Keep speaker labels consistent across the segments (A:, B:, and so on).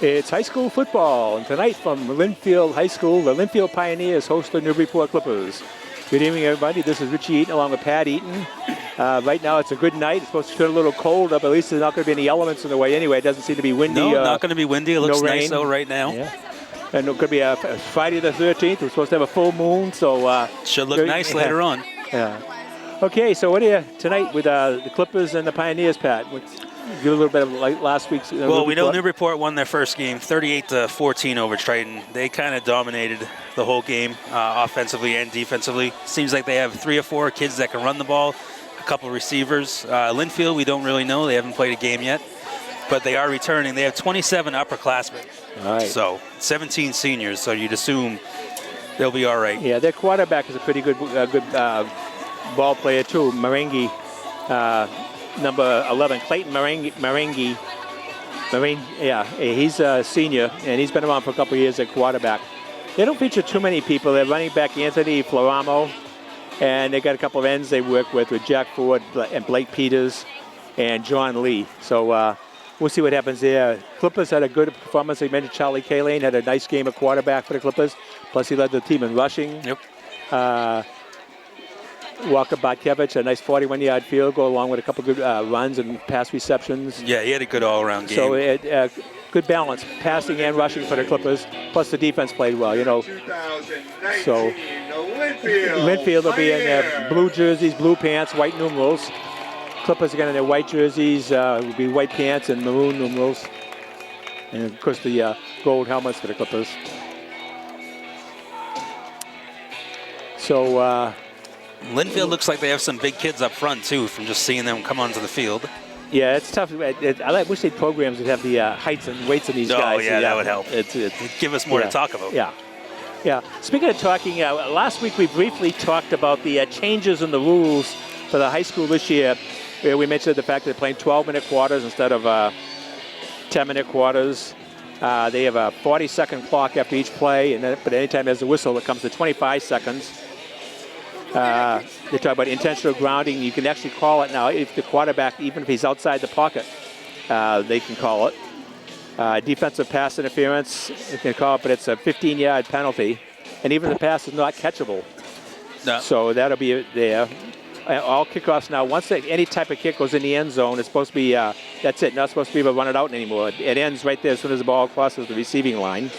A: It's high school football, and tonight from Lynnfield High School, the Lynnfield Pioneers host the Newburyport Clippers. Good evening, everybody. This is Richie Eaton along with Pat Eaton. Right now it's a good night. It's supposed to turn a little cold up. At least there's not going to be any elements in the way anyway. It doesn't seem to be windy.
B: No, not going to be windy. It looks nice though right now.
A: Yeah. And it could be Friday the 13th. We're supposed to have a full moon, so
B: should look nice later on.
A: Yeah. Okay, so what are you tonight with the Clippers and the Pioneers, Pat? Give a little bit of like last week's.
B: Well, we know Newburyport won their first game, 38-14 over Triton. They kind of dominated the whole game, offensively and defensively. Seems like they have 3 or 4 kids that can run the ball, a couple Receivers. Lynnfield, we don't really know. They haven't played a game yet, but they are returning. They have 27 upperclassmen, so 17 seniors. So you'd assume they'll be all right.
A: Yeah, their quarterback is a pretty good ball player too, Marengi. Number 11, Clayton Marengi. Yeah, he's a senior, and he's been around for a couple of years at quarterback. They don't feature too many people. They're running back Anthony Floramo, and they got a couple of ends they work with Jack Ford and Blake Peters and John Lee. So we'll see what happens there. Clippers had a good performance. They mentioned Charlie Kalane had a nice game at quarterback for the Clippers. Plus, he led the team in rushing.
B: Yep.
A: Walker Bartkevich, a nice 41-yard field goal along with a couple good runs and pass receptions.
B: Yeah, he had a good all-around game.
A: So good balance, passing and rushing for the Clippers. Plus the defense played well, you know. So Lynnfield will be in their blue jerseys, blue pants, white numerals. Clippers again in their white jerseys, will be white pants and maroon numerals. And of course the gold helmets for the Clippers. So
B: Lynnfield looks like they have some big kids up front, too, from just seeing them come onto the field.
A: Yeah, it's tough. I wish they'd programs would have the heights and weights of these guys.
B: Oh, yeah, that would help. It'd give us more to talk about.
A: Yeah. Speaking of talking, last week we briefly talked about the changes in the rules for the high school this year. We mentioned the fact that they're playing 12-minute quarters instead of 10-minute quarters. They have a 40-second clock after each play, but anytime there's a whistle, it comes to 25 seconds. They talk about intentional grounding. You can actually call it now if the quarterback, even if he's outside the pocket, they can call it. Defensive pass interference, they can call it, but it's a 15-yard penalty. And even if the pass is not catchable.
B: No.
A: So that'll be there. All kickoffs now, once any type of kick goes in the end zone, it's supposed to be, that's it. Not supposed to be able to run it out anymore. It ends right there as soon as the ball crosses the receiving line.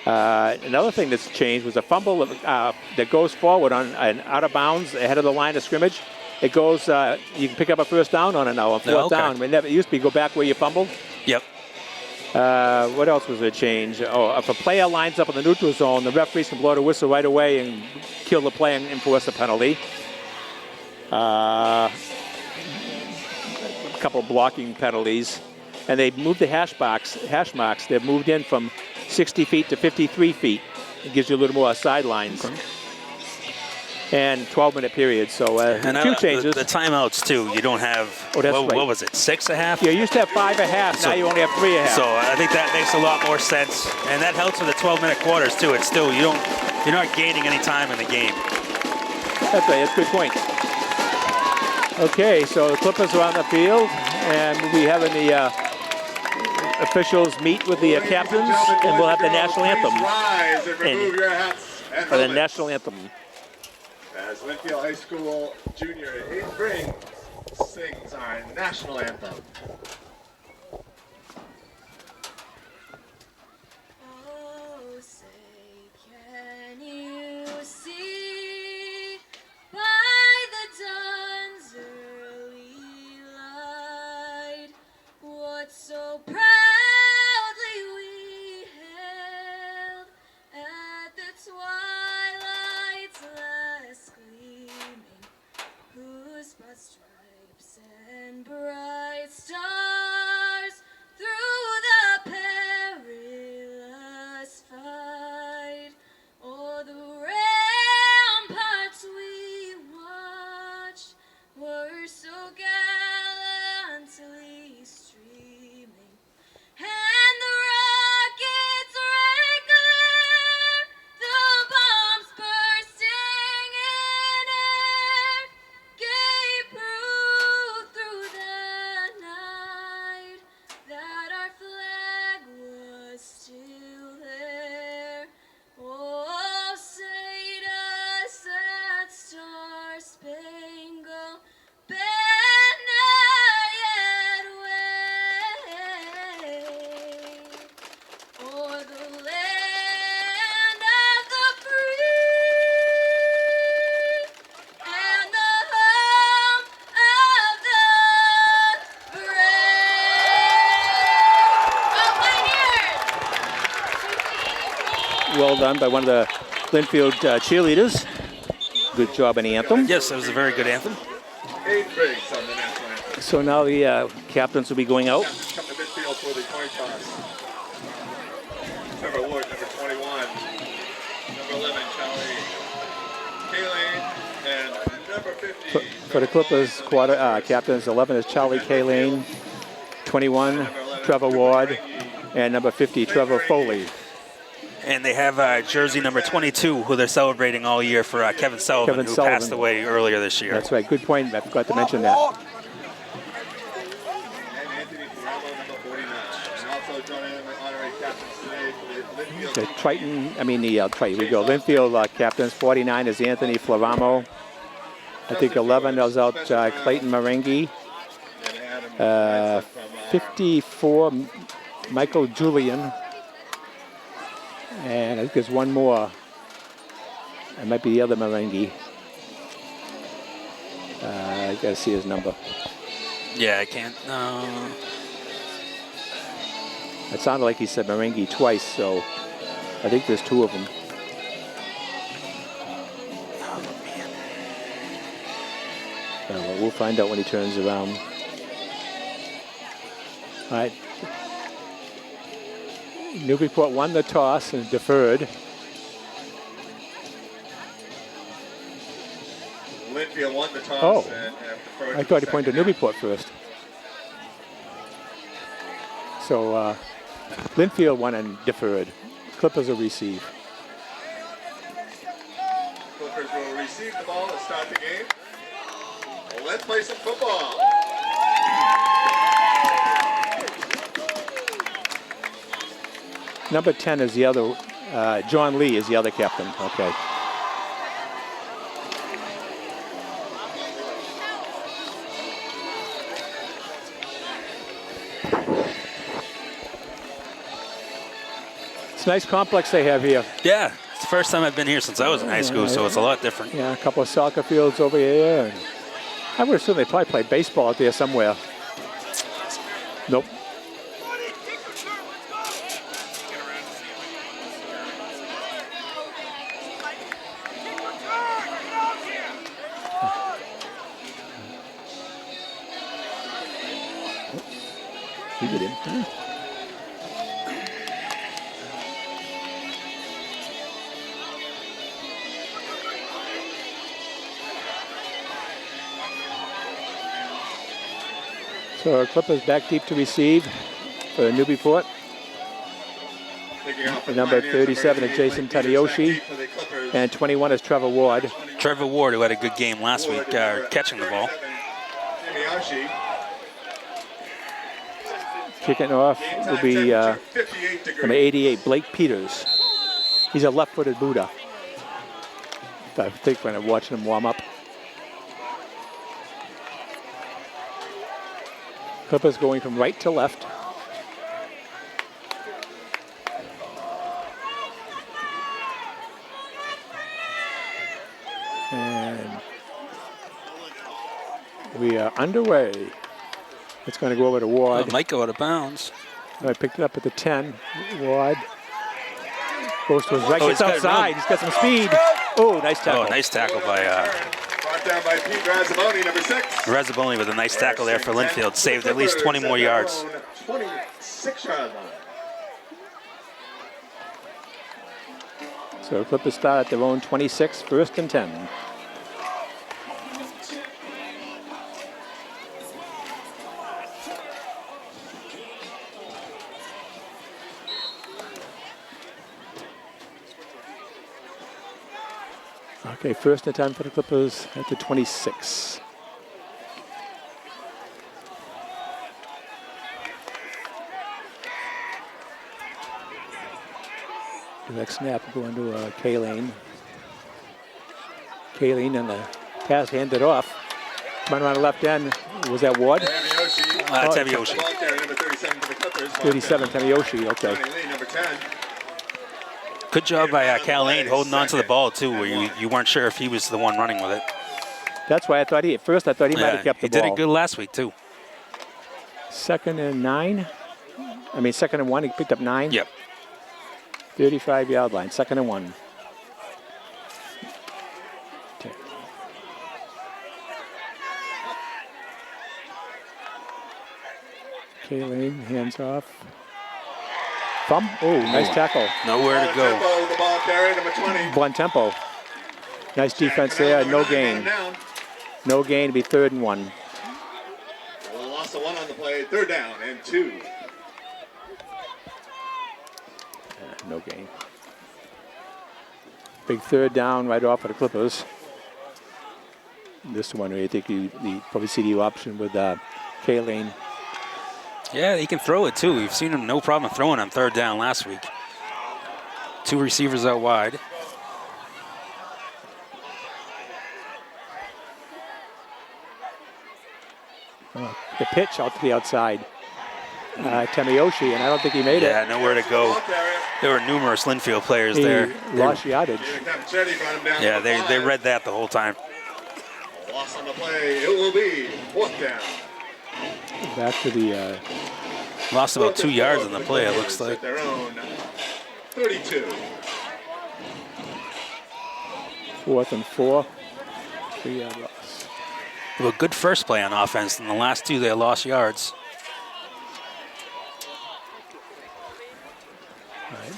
A: Another thing that's changed was a fumble that goes forward on an out of bounds ahead of the line of scrimmage. It goes, you can pick up a first down on it now, a fourth down. It used to be go back where you fumbled.
B: Yep.
A: What else was a change? Oh, if a player lines up in the neutral zone, the referees can blow the whistle right away and kill the play and enforce a penalty. A couple blocking penalties. And they've moved the hash marks. They've moved in from 60 feet to 53 feet. It gives you a little more sidelines. Okay. And 12-minute periods, so a few changes.
B: The timeouts, too. You don't have, what was it, 6 a half?
A: Yeah, you used to have 5 a half. Now you only have 3 a half.
B: So I think that makes a lot more sense. And that helps with the 12-minute quarters, too. It's still, you're not gaining any time in the game.
A: That's right. That's a good point. Okay, so the Clippers are on the field, and we'll be having the officials meet with the captains, and we'll have the national anthem.
C: Rise and remove your hats and
A: for the national anthem.
C: As Lynnfield High School Junior 8th grade sings our national anthem.
D: Oh, say, can you see by the dawn's early light what so proudly we hailed at the twilight's last gleaming, whose broad stripes and bright stars through the perilous fight o'er the ramparts we watched were so gallantly streaming,
A: well done by one of the Lynnfield cheerleaders. Good job on the anthem.
B: Yes, that was a very good anthem.
C: 8 Briggs on the national anthem.
A: So now the captains will be going out.
C: Come to midfield for the coin toss. Trevor Ward, number 21. Number 11, Charlie Kaylane. And number 50.
A: For the Clippers, captains, 11 is Charlie Kaylane, 21, Trevor Ward, and number 50, Trevor Foley.
B: And they have jersey number 22, who they're celebrating all year for Kevin Sullivan, who passed away earlier this year.
A: That's right. Good point. I forgot to mention that.
C: And Anthony Ferraro, number 49. And also joining the honorary captains today for the Lynnfield.
A: The Lynnfield captains, 49 is Anthony Flaramo. I think 11 is out Clayton Marengi. 54, Michael Julian. And I think there's one more. It might be the other Marengi. I got to see his number.
B: Yeah, I can't.
A: It sounded like he said Marengi twice, so I think there's 2 of them. Well, we'll find out when he turns around. All right. Newburyport won the toss and deferred.
C: Lynnfield won the toss
A: Oh,
C: and have deferred.
A: I thought he pointed to Newburyport first. So Lynnfield won and deferred. Clippers will receive.
C: Clippers will receive the ball to start the game. Well, let's play some football.
A: Number 10 is the other, John Lee is the other captain. Okay. It's a nice complex they have here.
B: Yeah, it's the first time I've been here since I was in high school, so it's a lot different.
A: Yeah, a couple of soccer fields over here. And I would assume they probably play baseball out there somewhere. Nope. He did him. So Clippers back deep to receive for Newburyport. Number 37 is Jason Tadayoshi, and 21 is Trevor Ward.
B: Trevor Ward, who had a good game last week, catching the ball.
A: Kicking off will be number 88, Blake Peters. He's a left-footed Buddha. I think when I'm watching him warm up. Clippers going from right to left. And we are underway. It's going to go over to Ward.
B: Oh, might go out of bounds.
A: I picked it up at the 10. Ward goes to his right. Gets outside. He's got some speed. Oh, nice tackle.
B: Oh, nice tackle by
C: Brought down by Pete Razzaboni, number 6.
B: Razzaboni with a nice tackle there for Lynnfield. Saved at least 20 more yards.
C: 26-yard line.
A: So Clippers start at their own 26, 1st and 10. Okay, 1st and 10 for the Clippers at the 26. The next snap will go into Kaylane. Kaylane and the pass handed off. Running around the left end. Was that Ward?
B: Tevioshi.
A: 37, Tevioshi, okay.
C: Number 10.
B: Good job by Cal Lane holding on to the ball, too, where you weren't sure if he was the one running with it.
A: That's why I thought at first I thought he might have kept the ball.
B: He did it good last week, too.
A: 2nd and 9. I mean, 2nd and 1, he picked up 9.
B: Yep.
A: 35-yard line, 2nd and 1. Kayleen, hands off. Thumb. Oh, nice tackle.
B: Nowhere to go.
C: Tempo, the ball carrier, number 20.
A: One tempo. Nice defense there. No gain. No gain to be 3rd and 1.
C: Loss of 1 on the play. 3rd down and 2.
A: No gain. Big 3rd down right off of the Clippers. This one, I think you probably see the option with Kayleen.
B: Yeah, he can throw it too. We've seen him no problem throwing on 3rd down last week. 2 receivers out wide.
A: The pitch out to the outside. Temiyoshi, and I don't think he made it.
B: Yeah, nowhere to go. There were numerous Lynnfield players there.
A: Lost yardage.
B: Yeah, they read that the whole time.
C: Loss on the play. It will be 4th down.
A: Back to the...
B: Lost about 2 yards on the play, it looks like.
C: Their own 32.
A: 4th and 4. 3-yard loss.
B: Well, good first play on offense. In the last 2, they lost yards.
A: All right.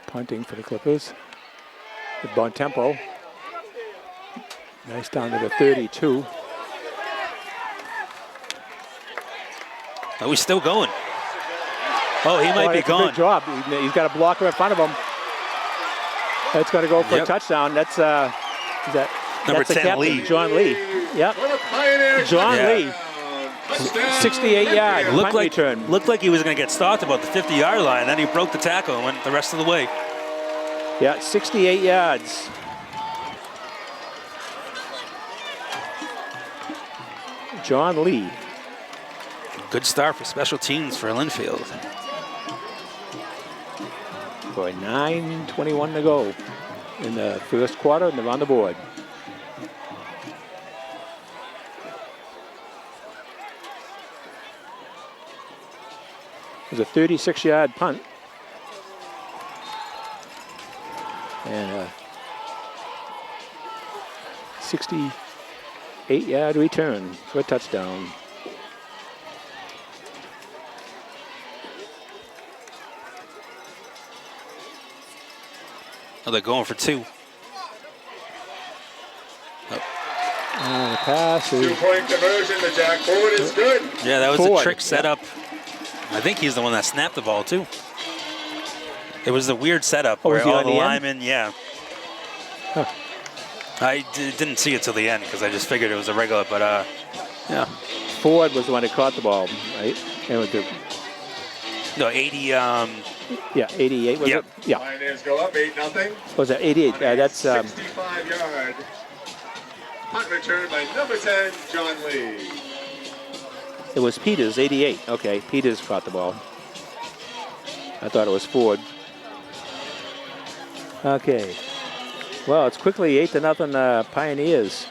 A: Punting for the Clippers. With bon tempo. Nice down to the 32.
B: Oh, he's still going. Oh, he might be gone.
A: Good job. He's got a blocker in front of him. That's going to go for a touchdown. That's
B: number 10,
A: captain,
B: Lee.
A: John Lee. Yep. John Lee. 68-yard punt return.
B: Looked like he was going to get stopped about the 50-yard line. Then he broke the tackle and went the rest of the way.
A: Yeah, 68 yards. John Lee.
B: Good start for special teams for Lynnfield.
A: Boy, 9:21 to go in the 1st quarter, and they're on the board. It was a 36-yard punt. And a 68-yard return for a touchdown.
B: Oh, they're going for 2.
A: The pass is...
C: 2-point conversion. The jack forward is good.
B: Yeah, that was
A: Ford.
B: a trick setup. I think he's the one that snapped the ball, too. It was a weird setup where all the linemen,
A: Huh.
B: I didn't see it till the end because I just figured it was a regular, but yeah.
A: Ford was the one that caught the ball, right? And with the...
B: No, 80.
A: Yeah, 88 was
B: Yep.
A: it? Yeah.
C: Pioneers go up 8-0.
A: Was that 88? That's
C: 65-yard punt return by number 10, John Lee.
A: it was Peters, 88. Okay, Peters caught the ball. I thought it was Ford. Okay. Well, it's quickly 8-0 Pioneers.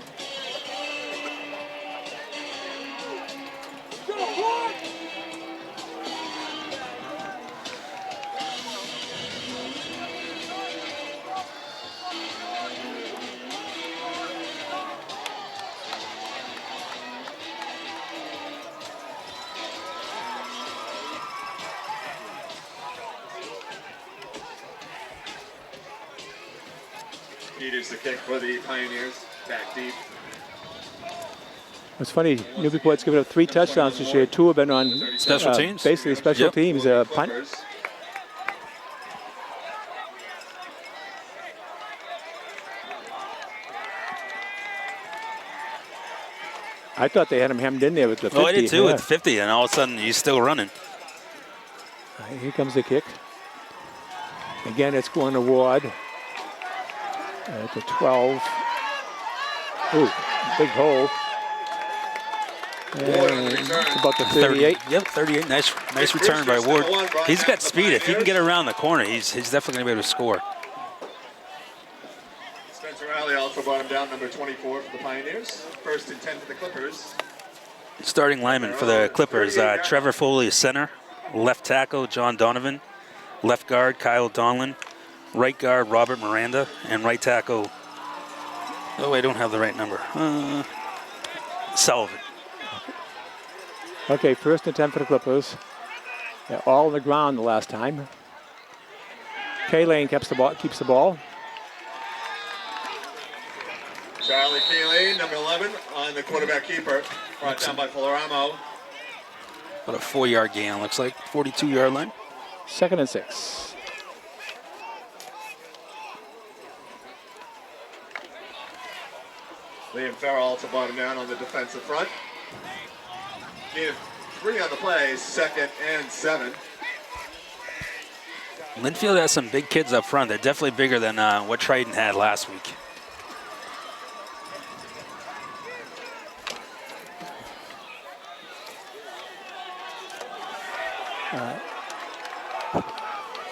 C: Peters the kick for the Pioneers. Back deep.
A: It's funny, Newburyport's given up 3 touchdowns this year. 2 have been on
B: Special teams?
A: Basically special teams. Punt. I thought they had him hemmed in there with the 50.
B: Oh, I did too, with 50, and all of a sudden he's still running.
A: Here comes the kick. Again, it's going to Ward. At the 12. Ooh, big hole. And it's about the 38.
B: 30, yep, 38. Nice return by Ward. He's got speed. If he can get around the corner, he's definitely going to be able to score.
C: Spencer Alley also brought him down, number 24 for the Pioneers. 1st and 10 for the Clippers.
B: Starting lineman for the Clippers, Trevor Foley is center. Left tackle, John Donovan. Left guard, Kyle Donlin. Right guard, Robert Miranda. And right tackle, oh, I don't have the right number. Sullivan.
A: Okay, 1st and 10 for the Clippers. They're all on the ground the last time. K-Lane keeps the ball.
C: Charlie Keeley, number 11, on the quarterback keeper. Brought down by Floramo.
B: About a 4-yard gain, looks like. 42-yard line.
A: 2nd and 6.
C: Liam Farrell to bottom down on the defensive front. Gain of 3 on the play, 2nd and 7.
B: Lynnfield has some big kids up front. They're definitely bigger than what Triton had last week.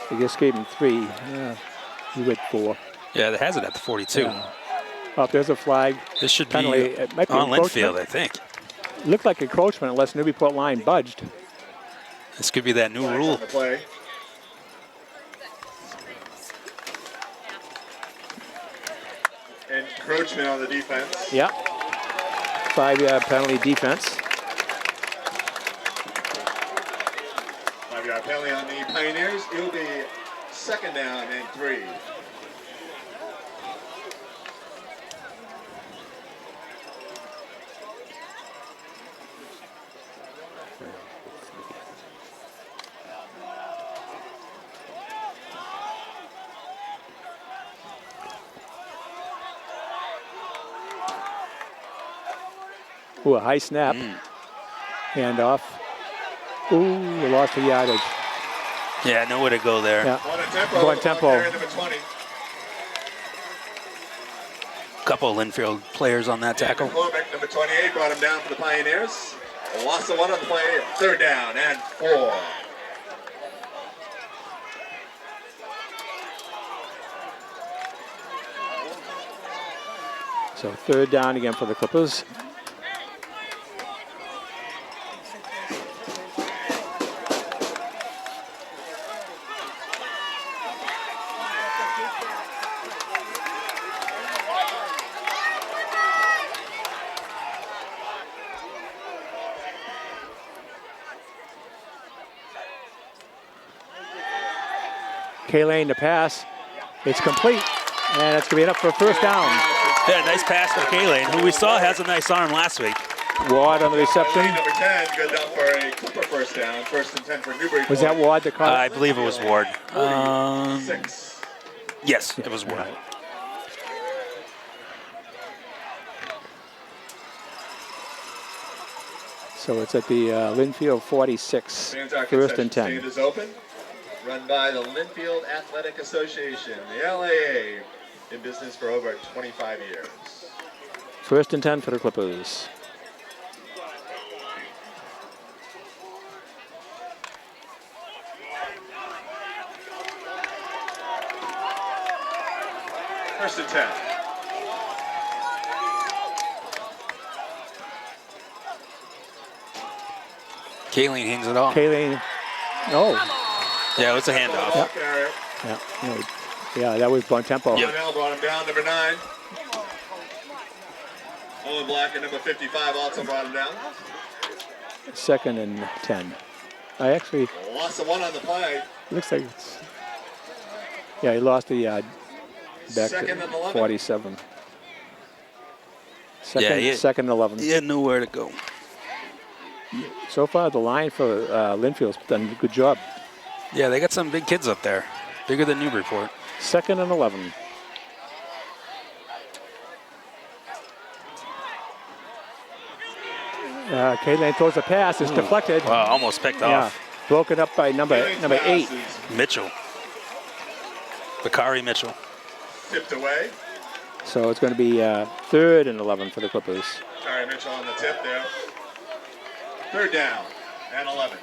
A: They just gave him 3. Yeah, he went 4.
B: Yeah, it has it at the 42.
A: Yeah. Oh, there's a flag.
B: This should be
A: Penalty. It might be
B: on
A: encroachment.
B: Lynnfield, I think.
A: Looked like encroachment unless Newburyport line budged.
B: This could be that new
C: Flags
B: rule.
C: on the play. Encroachment on the defense.
A: Yeah. 5-yard penalty defense.
C: 5-yard penalty on the Pioneers. It'll be 2nd down and 3.
A: Ooh, a high snap. Handoff. Ooh, we lost the yardage.
B: Yeah, nowhere to go there.
A: Yeah.
C: On a tempo.
A: Go on tempo.
C: On number 20.
B: Couple of Lynnfield players on that tackle.
C: Quarterback number 28 brought him down for the Pioneers. Lost the 1 on the play. 3rd down and 4.
A: So 3rd down again for the Clippers. K-Lane to pass. It's complete. And it's going to be enough for a 1st down.
B: Yeah, nice pass from K-Lane, who we saw has a nice arm last week.
A: Ward on the reception.
C: Number 10 goes down for a Clipper 1st down. 1st and 10 for Newburyport.
A: Was that Ward that caught it?
B: I believe it was Ward.
C: 6.
B: Yes, it was Ward.
A: Right. So it's at the Lynnfield 46,
C: Fans are
A: 1st and 10.
C: Stand is open. Run by the Lynnfield Athletic Association, the LAA, in business for over 25 years.
A: 1st and 10 for the Clippers.
C: First and 10.
B: K-Lane hands it off.
A: K-Lane. No.
B: Yeah, it was a handoff.
C: Ball carrier.
A: Yeah. No. Yeah, that was bon tempo.
B: Yep.
C: Cornell brought him down, number 9. Owen Black at number 55 also brought him down.
A: 2nd and 10. I actually,
C: Lost the 1 on the play.
A: looks like it's, yeah, he lost the back
C: 2nd and
A: to
C: 11.
A: 47. Second,
B: Yeah, he-
A: 2nd and 11.
B: He had nowhere to go.
A: So far, the line for Lynnfield's done a good job.
B: Yeah, they got some big kids up there. Bigger than Newburyport.
A: 2nd and 11. K-Lane throws a pass. It's deflected.
B: Wow, almost picked
A: Yeah,
B: off.
A: broken up by number 8.
B: Mitchell. Bakari Mitchell.
C: Tipped away.
A: So it's going to be 3rd and 11 for the Clippers.
C: Sorry, Mitchell on the tip there. 3rd down and 11.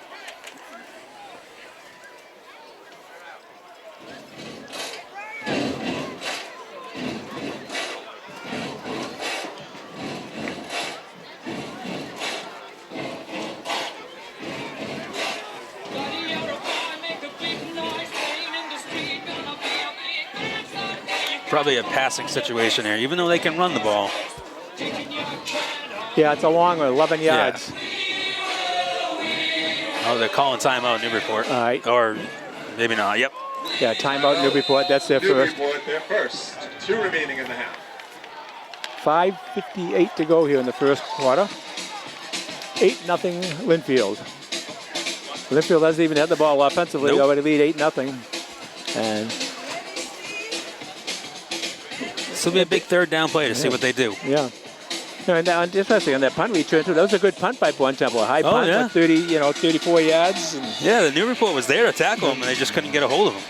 B: Probably a passing situation here, even though they can run the ball.
A: Yeah, it's a long one, 11 yards.
B: Oh, they're calling timeout Newburyport.
A: All right.
B: Or maybe not. Yep.
A: Yeah, timeout Newburyport. That's their first.
C: Newburyport, their first. 2 remaining in the half.
A: 5:58 to go here in the first quarter. 8-0 Lynnfield. Lynnfield hasn't even had the ball offensively.
B: Nope.
A: They already lead 8-0. And
B: this will be a big third down play to see what they do.
A: yeah. And now, interesting on that punt return too. That was a good punt by Bon Temple. A high punt,
B: yeah.
A: like 34 yards. And
B: Yeah, the Newburyport was there to tackle him, and they just couldn't get a hold of him.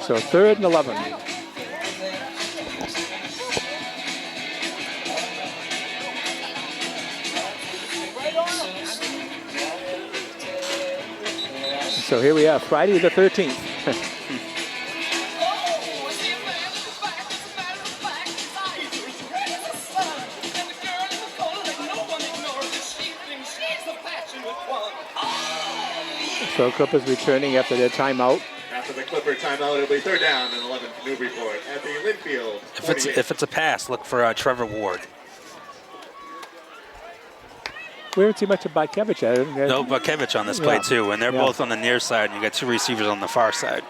A: so 3rd and 11. So here we are, Friday the 13th. So Clippers returning after their timeout.
C: After the Clipper timeout, it'll be 3rd down and 11 for Newburyport at the Lynnfield.
B: If it's a pass, look for Trevor Ward.
A: We haven't seen much of Batkevich.
B: No, Bakevich on this play too, and they're both on the near side, and you got 2 receivers on the far side.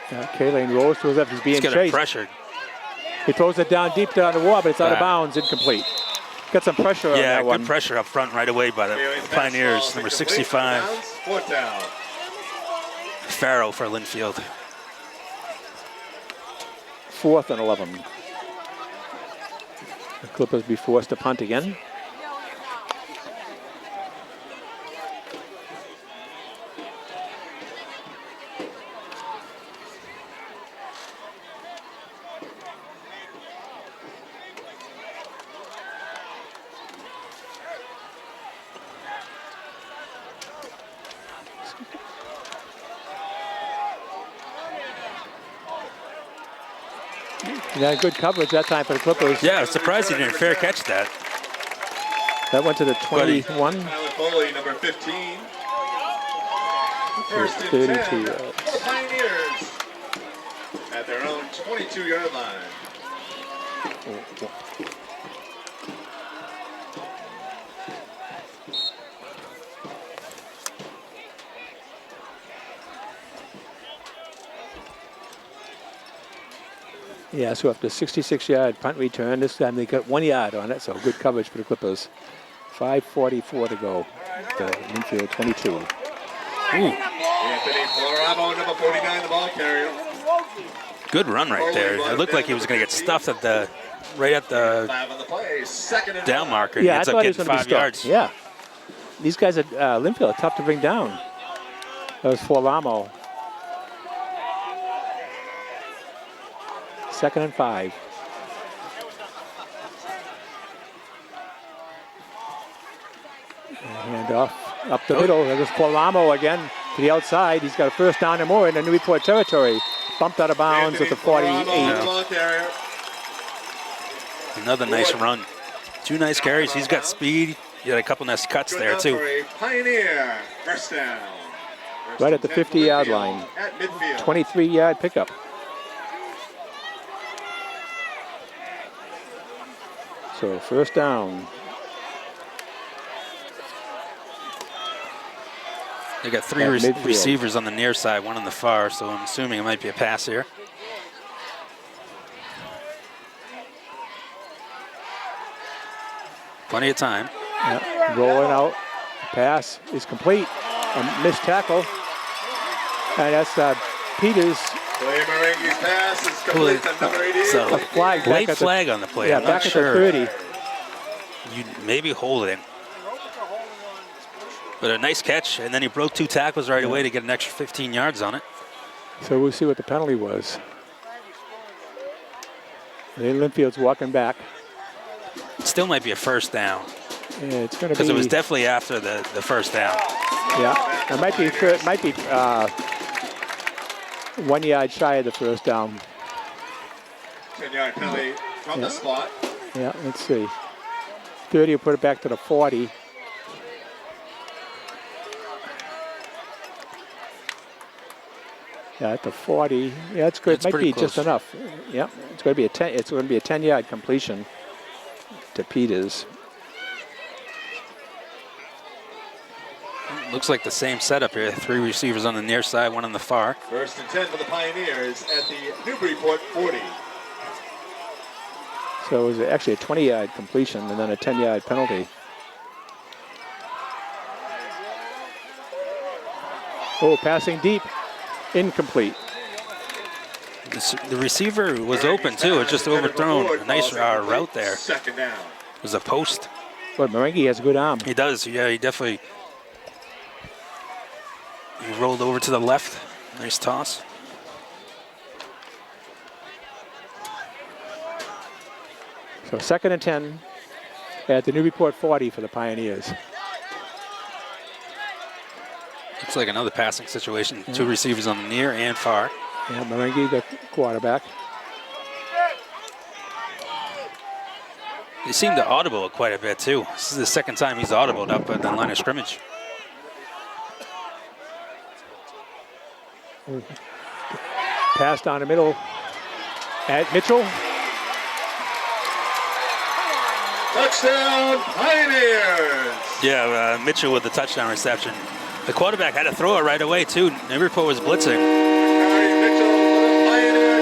A: Kalen rolls to his left. He's being
B: He's getting
A: chased.
B: pressured.
A: He throws it down deep down the wall, but it's out of bounds, incomplete. Got some pressure on that
B: Yeah,
A: one.
B: good pressure up front right away by the Pioneers, number 65.
C: 4th down.
B: Farrow for Lynnfield.
A: 4th and 11. The Clippers be forced to punt again. Yeah, good coverage that time for the Clippers.
B: Yeah, I was surprised he didn't fair catch that.
A: That went to the 21.
C: Tyler Foley, number 15. First and
A: 32
C: 10
A: yards.
C: for the Pioneers at their own 22-yard line.
A: Yeah, so after 66-yard punt return, this time they got 1 yard on it, so good coverage for the Clippers. 5:44 to go. The Lynnfield 22.
C: Anthony Floramo, number 49, the ball carrier.
B: Good run right there. It looked like he was going to get stuffed at right at the
C: 5 on the play. 2nd and
B: down marker.
A: Yeah,
B: He ends
A: I
B: up
A: thought he was
B: getting
A: going to be
B: 5
A: stopped.
B: yards.
A: Yeah. These guys at Lynnfield are tough to bring down. That was Floramo. 2nd and 5. Hand off up the middle. There's Floramo again to the outside. He's got a first down and more in the Newburyport territory. Bumped out of bounds at the 48.
C: ball carrier.
B: Another nice run. 2 nice carries. He's got speed. He had a couple nice cuts
C: Good
B: there
C: enough
B: too.
C: for a Pioneer. First down. First
A: Right at
C: and
A: the
C: 10 for
A: 50-yard
C: Lynnfield
A: line.
C: At midfield.
A: 23-yard pickup. So first down.
B: They got 3
A: At midfield.
B: receivers on the near side, 1 on the far, so I'm assuming it might be a pass here. Plenty of time.
A: Yeah, rolling out. Pass is complete. A missed tackle. And that's Peters.
C: William Marengi's pass is complete to number 88.
B: So,
A: A flag back
B: late
A: at the-
B: flag on the play.
A: Yeah,
B: I'm
A: back
B: not
A: at
B: sure.
A: the 30.
B: You maybe hold it in. But a nice catch, and then he broke 2 tackles right away to get an extra 15 yards on it.
A: So we'll see what the penalty was. Lynnfield's walking back.
B: It still might be a first down,
A: Yeah, it's going to be.
B: because it was definitely after the first down.
A: Yeah, it might be 1 yard shy of the first down.
C: 10-yard penalty from the spot.
A: Yeah, let's see. 30 will put it back to the 40. Yeah, at the 40. Yeah, that's good.
B: That's
A: Might
B: pretty
A: be just
B: close.
A: enough. Yep. It's going to be a 10. It's going to be a 10-yard completion to Peters.
B: Looks like the same setup here. 3 receivers on the near side, 1 on the far.
C: 1st and 10 for the Pioneers at the Newburyport 40.
A: So it was actually a 20-yard completion and then a 10-yard penalty. Oh, passing deep. Incomplete.
B: The receiver was open too. It just overthrown. A nice route there. It
C: 2nd down.
B: was a post.
A: But Marengi has a good arm.
B: He does. Yeah, he definitely. He rolled over to the left. Nice toss.
A: So 2nd and 10 at the Newburyport 40 for the Pioneers.
B: Looks like another passing situation. 2 receivers on the near and far.
A: Yeah, Marengi, the quarterback.
B: He seemed to audible quite a bit too. This is the 2nd time he's audibled up at the line of scrimmage.
A: Pass down the middle at Mitchell.
C: Touchdown, Pioneers!
B: Yeah, Mitchell with the touchdown reception. The quarterback had to throw it right away too. Newburyport was blitzing.
C: Harry Mitchell with a Pioneer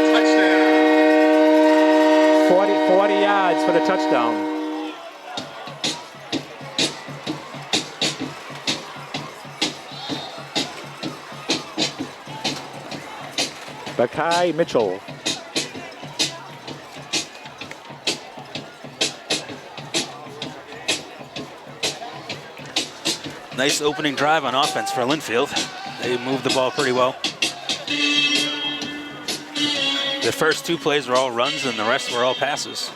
C: touchdown.
A: 40 yards for the touchdown. Bakai Mitchell.
B: Nice opening drive on offense for Lynnfield. They moved the ball pretty well. The first 2 plays were all runs and the rest were all passes.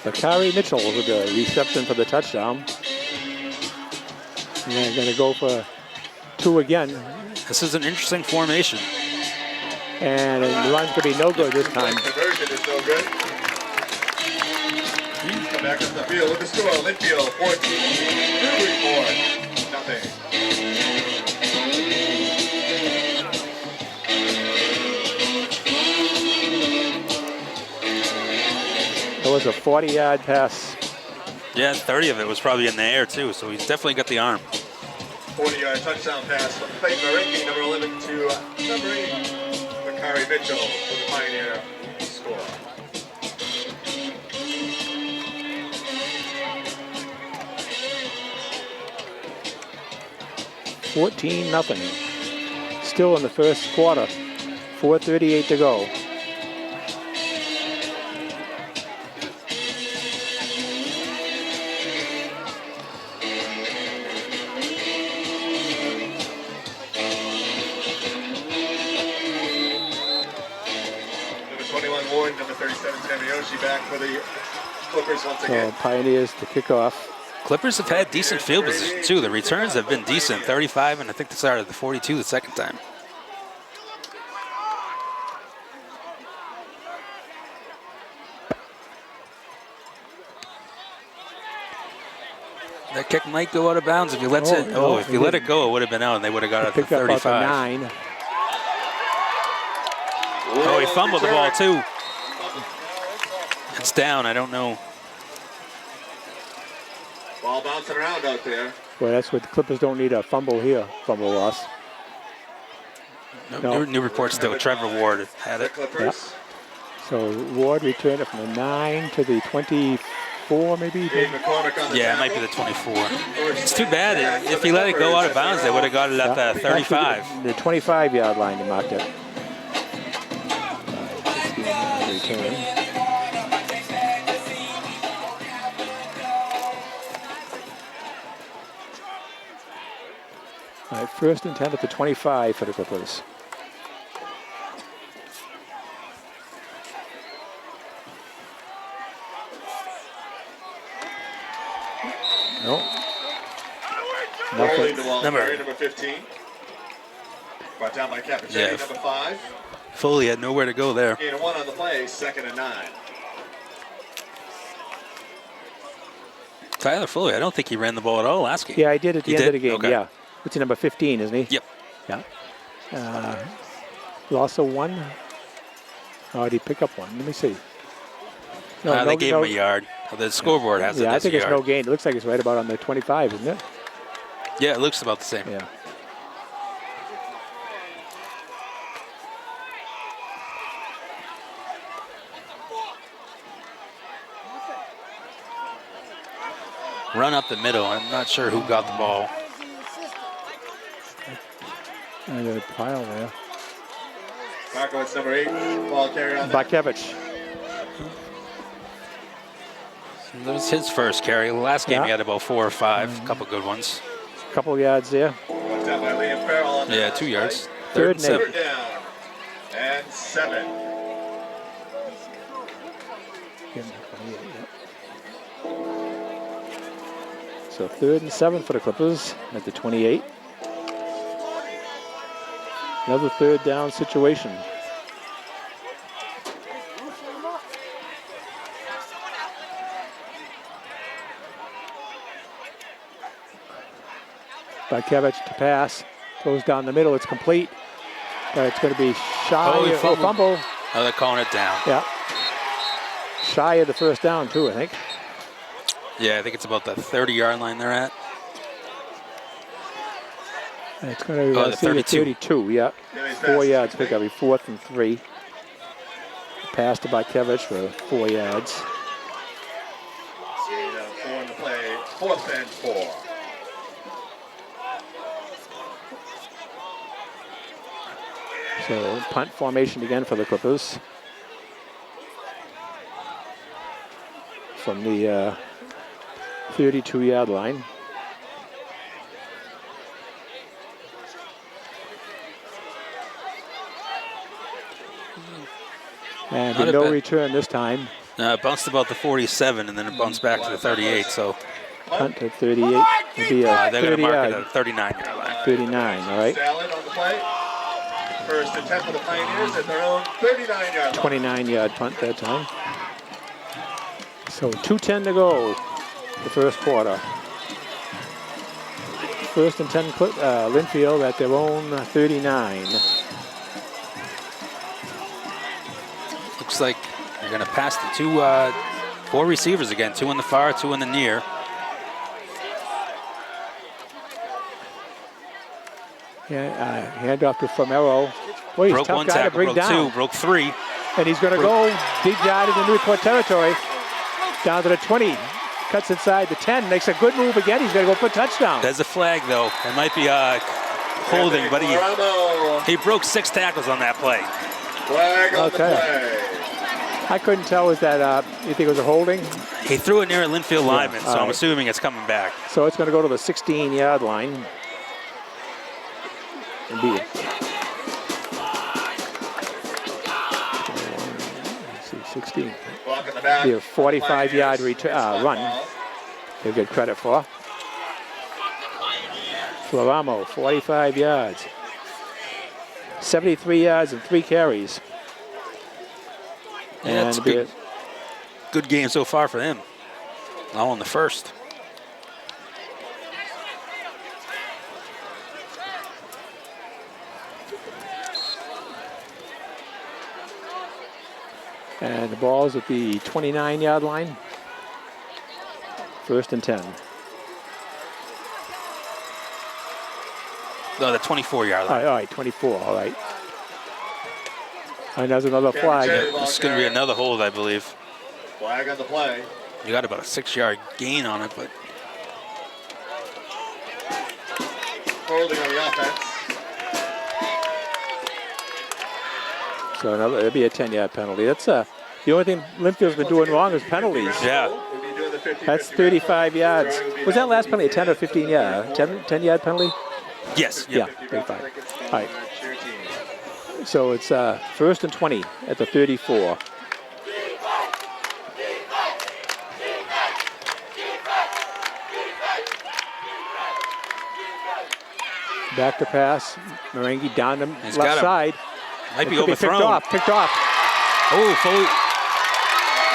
A: Bakai Mitchell with the reception for the touchdown. And they're going to go for 2 again.
B: This is an interesting formation.
A: And the run's going to be no good this time.
C: Conversion is no good. Come back up the field with the score. Lynnfield 14, Newburyport nothing.
A: It was a 40-yard pass.
B: Yeah, 30 of it was probably in the air too, so he's definitely got the arm.
C: 40-yard touchdown pass from Clayton Marengi, number 11 to number 8. Bakari Mitchell for the Pioneer score.
A: $14-0. Still in the first quarter. 4:38 to go.
C: Number 21 Ward, number 37 Tamiyoshi back for the Clippers once
A: So
C: again.
A: Pioneers to kick off.
B: Clippers have had decent field position too. The returns have been decent, 35, and I think they started the 42 the 2nd time. That kick might go out of bounds if you let it. Oh, if you let it go, it would have been out, and they would have got it to
A: Pick up about the
B: 35.
A: 9.
B: Oh, he fumbled the ball too. It's down. I don't know.
C: Ball bouncing around out there.
A: Well, that's what the Clippers don't need a fumble here. Fumble loss. No.
B: Newburyport still. Trevor Ward had
C: The
B: it.
C: Clippers.
A: So Ward returned it from the 9 to the 24, maybe.
C: Dave McCormick on the
B: Yeah, it might be
C: tackle.
B: the 24. It's too bad. If he let it go out of bounds, they would have got it at the 35.
A: Actually, the 25-yard line, they marked it. Return. All right, 1st and 10 at the 25 for the Clippers. Nope.
C: Rolling
A: Nothing.
C: the ball
B: Number-
C: carrier, number 15. Brought down by Captain
B: Yeah.
C: number 5.
B: Foley had nowhere to go there.
C: Gain of 1 on the play, 2nd and 9.
B: Tyler Foley, I don't think he ran the ball at all last game.
A: Yeah, I did at the
B: He
A: end of
B: did?
A: the game.
B: Okay.
A: Yeah. What's he, number 15, isn't he?
B: Yep.
A: Yeah. Lost a one. Oh, did he pick up one? Let me see. No,
B: they gave him a yard. The scoreboard has it
A: Yeah, I
B: as a
A: think it's
B: yard.
A: no gain. It looks like it's right about on the 25, isn't it?
B: Yeah, it looks about the same.
A: Yeah.
B: Run up the middle. I'm not sure who got the ball.
A: And there's a pile there.
C: Markowitz, number 8. Ball carrier on that.
A: Bakevich.
B: That was his first carry. Last game
A: Yeah.
B: he had about 4 or 5. A couple good ones.
A: Couple yards there.
C: Watch out by Liam Farrell on the
B: Yeah,
C: last
B: 2 yards.
C: play.
A: Third and
B: 7.
C: Third down. And 7.
A: So 3rd and 7 for the Clippers at the 28. Another 3rd down situation. Bakevich to pass. Goes down the middle. It's complete. But it's going to be shy.
B: Oh, he fumbled.
A: Fumble.
B: Oh, they're calling it down.
A: Yeah. Shy of the first down, too, I think.
B: Yeah, I think it's about the 30-yard line they're at.
A: It's going to
B: Oh, the
A: see the
B: 32.
A: 32, yeah. 4 yards pick up. 4th and 3. Pass to Bakevich for 4 yards.
C: Gain of 4 in the play. 4th and 4.
A: So punt formation again for the Clippers. From the 32-yard line. And
B: Not a
A: no
B: bad-
A: return this time.
B: It bounced about the 47, and then it bounced back to the 38. So
A: Punt at 38. It'd be a
B: they're going to
A: 30
B: mark it
A: yard,
B: at the 39-yard line.
A: 39, all right.
C: Salad on the play. 1st and 10 for the Pioneers at their own 39-yard line.
A: 29-yard punt that time. So 2:10 to go, the first quarter. 1st and 10, Lynnfield at their own 39.
B: Looks like they're going to pass the 4 receivers again. 2 in the far, 2 in the near.
A: Yeah, hand off to Famero. Boy, he's a
B: Broke
A: tough
B: 1
A: guy to
B: tackle,
A: bring
B: broke
A: down.
B: 2, broke 3.
A: And he's going to go deep yard into Newburyport territory. Down to the 20. Cuts inside the 10. Makes a good move again. He's going to go for a touchdown.
B: There's a flag, though. It might be holding, but he broke 6 tackles on that play.
C: Flag on the
A: Okay.
C: play.
A: I couldn't tell. Was that, you think it was a holding?
B: He threw it near a Lynnfield lineman, so
A: all
B: I'm
A: right.
B: assuming it's coming back.
A: So it's going to go to the 16-yard line. And be let's see, 16.
C: Block in the back.
A: Be a 45-yard
C: Pioneers.
A: run. He'll get credit for. Floramo, 45 yards. 73 yards and 3 carries.
B: Yeah, it's
A: And be
B: good game so far for him. All in the first.
A: And the ball's at the 29-yard line. 1st and 10.
B: No, the 24-yard line.
A: All right, 24, all right. And there's another flag.
B: This is going to be another hold, I believe.
C: Flag on the play.
B: You got about a 6-yard gain on it, but
C: Holding on the offense.
A: So it'll be a 10-yard penalty. That's the only thing Lynnfield's been doing wrong is penalties.
B: yeah.
C: We'll be doing the 50-50
A: That's 35 yards.
C: Drawing will be
A: Was that last
C: held.
A: penalty a 10 or 15 yard? 10-yard penalty?
B: Yes.
A: Yeah,
C: 50
A: 35.
C: seconds
A: All right.
C: to your team.
A: So it's 1st and 20 at the 34. Back to pass. Marangi down the
B: He's got
A: left
B: him.
A: side.
B: Might
A: It
B: be
A: could
B: overthrown.
A: Picked off.
B: Oh, Foley.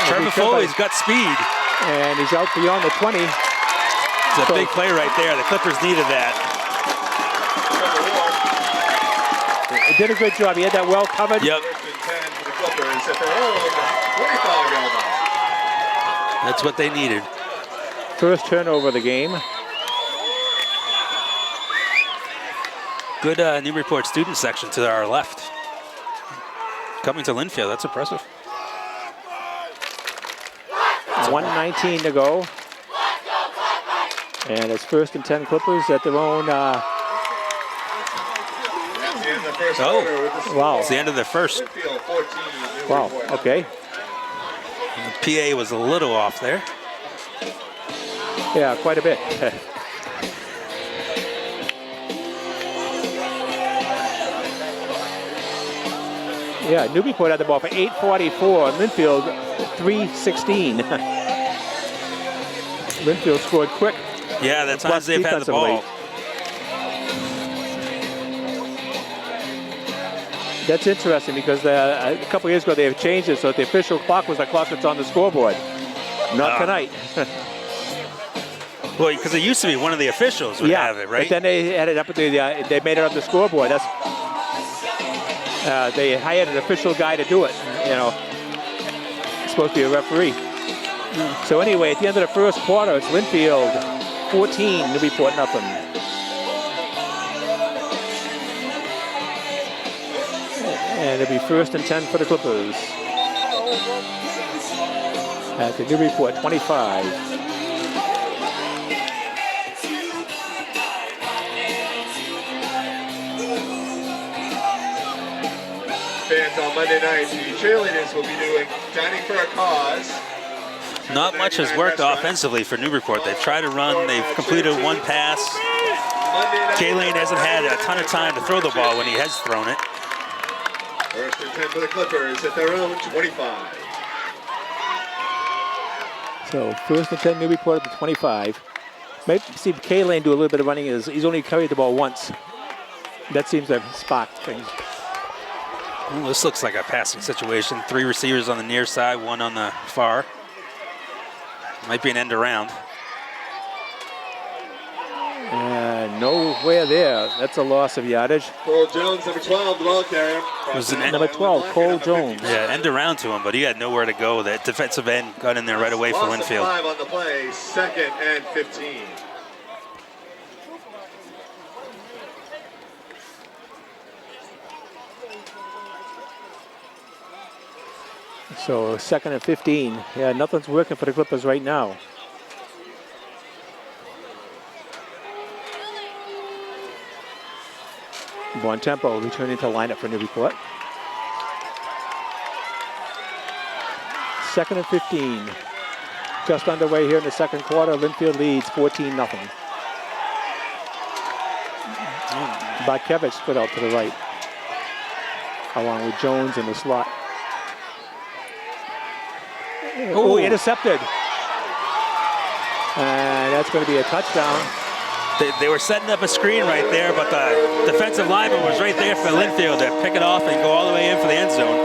B: Trevor
A: Because
B: Foley's got speed.
A: And he's out beyond the 20.
B: It's a big play right there. The Clippers needed that.
A: He did a good job. He had that well covered.
B: Yep.
C: First and 10 for the Clippers at their own 25-yard line.
B: That's what they needed.
A: First turnover of the game.
B: Good Newburyport student section to our left. Coming to Lynnfield, that's impressive.
A: 1:19 to go. And it's first and 10 Clippers at their own.
C: That's the end of the first quarter with the score.
A: Wow.
B: It's the end of the first.
C: Lynnfield 14.
A: Wow.
C: Newburyport.
A: Okay.
B: The PA was a little off there.
A: Yeah, quite a bit. Yeah, Newburyport had the ball for 8:44. Lynnfield 3:16. Lynnfield scored quick.
B: Yeah, the times
A: Plus
B: they've had the ball.
A: That's interesting because a couple years ago they have changed it so that the official clock was the clock that's on the scoreboard. Not tonight.
B: Well, because it used to be one of the officials would have it, right?
A: But then they had it up at the, they made it on the scoreboard. That's they hired an official guy to do it. You know, it's supposed to be a referee. So anyway, at the end of the first quarter, it's Lynnfield 14, Newburyport nothing. And it'll be first and 10 for the Clippers. At the Newburyport 25.
C: Fans on Monday night, the cheerleaders will be doing Dining for a Cause.
B: Not much has worked offensively for Newburyport. They've tried to run. They've completed one pass. Kayleen hasn't had a ton of time to throw the ball when he has thrown it.
C: First and 10 for the Clippers at their own 25.
A: So first and 10 Newburyport at the 25. Maybe see Kayleen do a little bit of running. He's only carried the ball once. That seems to have sparked things.
B: Well, this looks like a passing situation. 3 receivers on the near side, 1 on the far. Might be an end around.
A: Nowhere there. That's a loss of yardage.
C: Cole Jones, number 12, the ball carrier.
B: Was an
A: Number 12, Cole Jones.
B: Yeah, end around to him, but he had nowhere to go. That defensive end got in there right away for
C: Loss of
B: Lynnfield.
C: 5 on the play, second and 15.
A: So second and 15. Yeah, nothing's working for the Clippers right now. Bontempo returning to lineup for Newburyport. Second and 15. Just underway here in the second quarter. Lynnfield leads 14-0. Bartkevich split out to the right, along with Jones in the slot. Oh, intercepted. And that's going to be a touchdown.
B: They were setting up a screen right there, but the defensive lineman was right there for Lynnfield to pick it off and go all the way in for the end zone.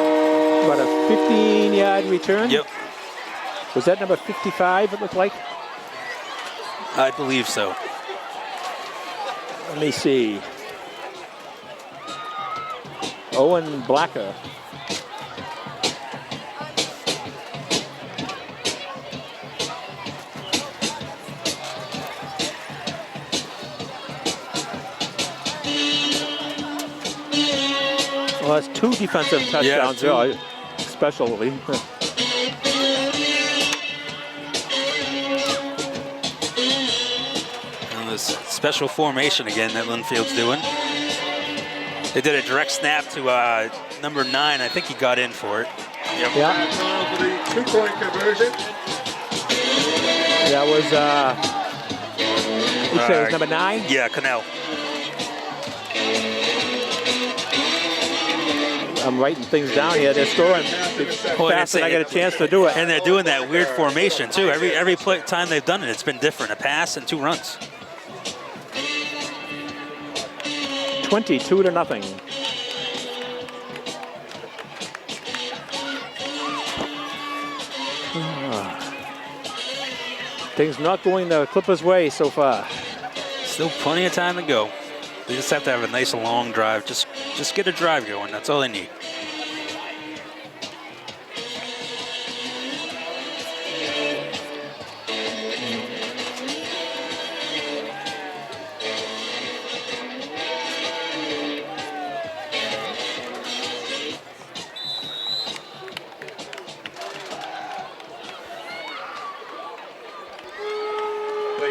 A: About a 15-yard return?
B: Yep.
A: Was that number 55, it looked like?
B: I believe so.
A: Let me see. Owen Blacker. Well, that's 2 defensive touchdowns.
B: Yeah, 2.
A: Especially.
B: And this special formation again that Lynnfield's doing. They did a direct snap to number 9. I think he got in for it.
A: Yep.
C: Yeah. For the 2-point conversion.
A: That was, you said it was number 9?
B: Yeah, Cannell.
A: I'm writing things down here. They're scoring fast, and I get a chance to do it.
B: And they're doing that weird formation too. Every time they've done it, it's been different. A pass and 2 runs.
A: 22-0. Things not going the Clippers' way so far.
B: Still plenty of time to go. They just have to have a nice long drive. Just Just get a drive going. That's all they need.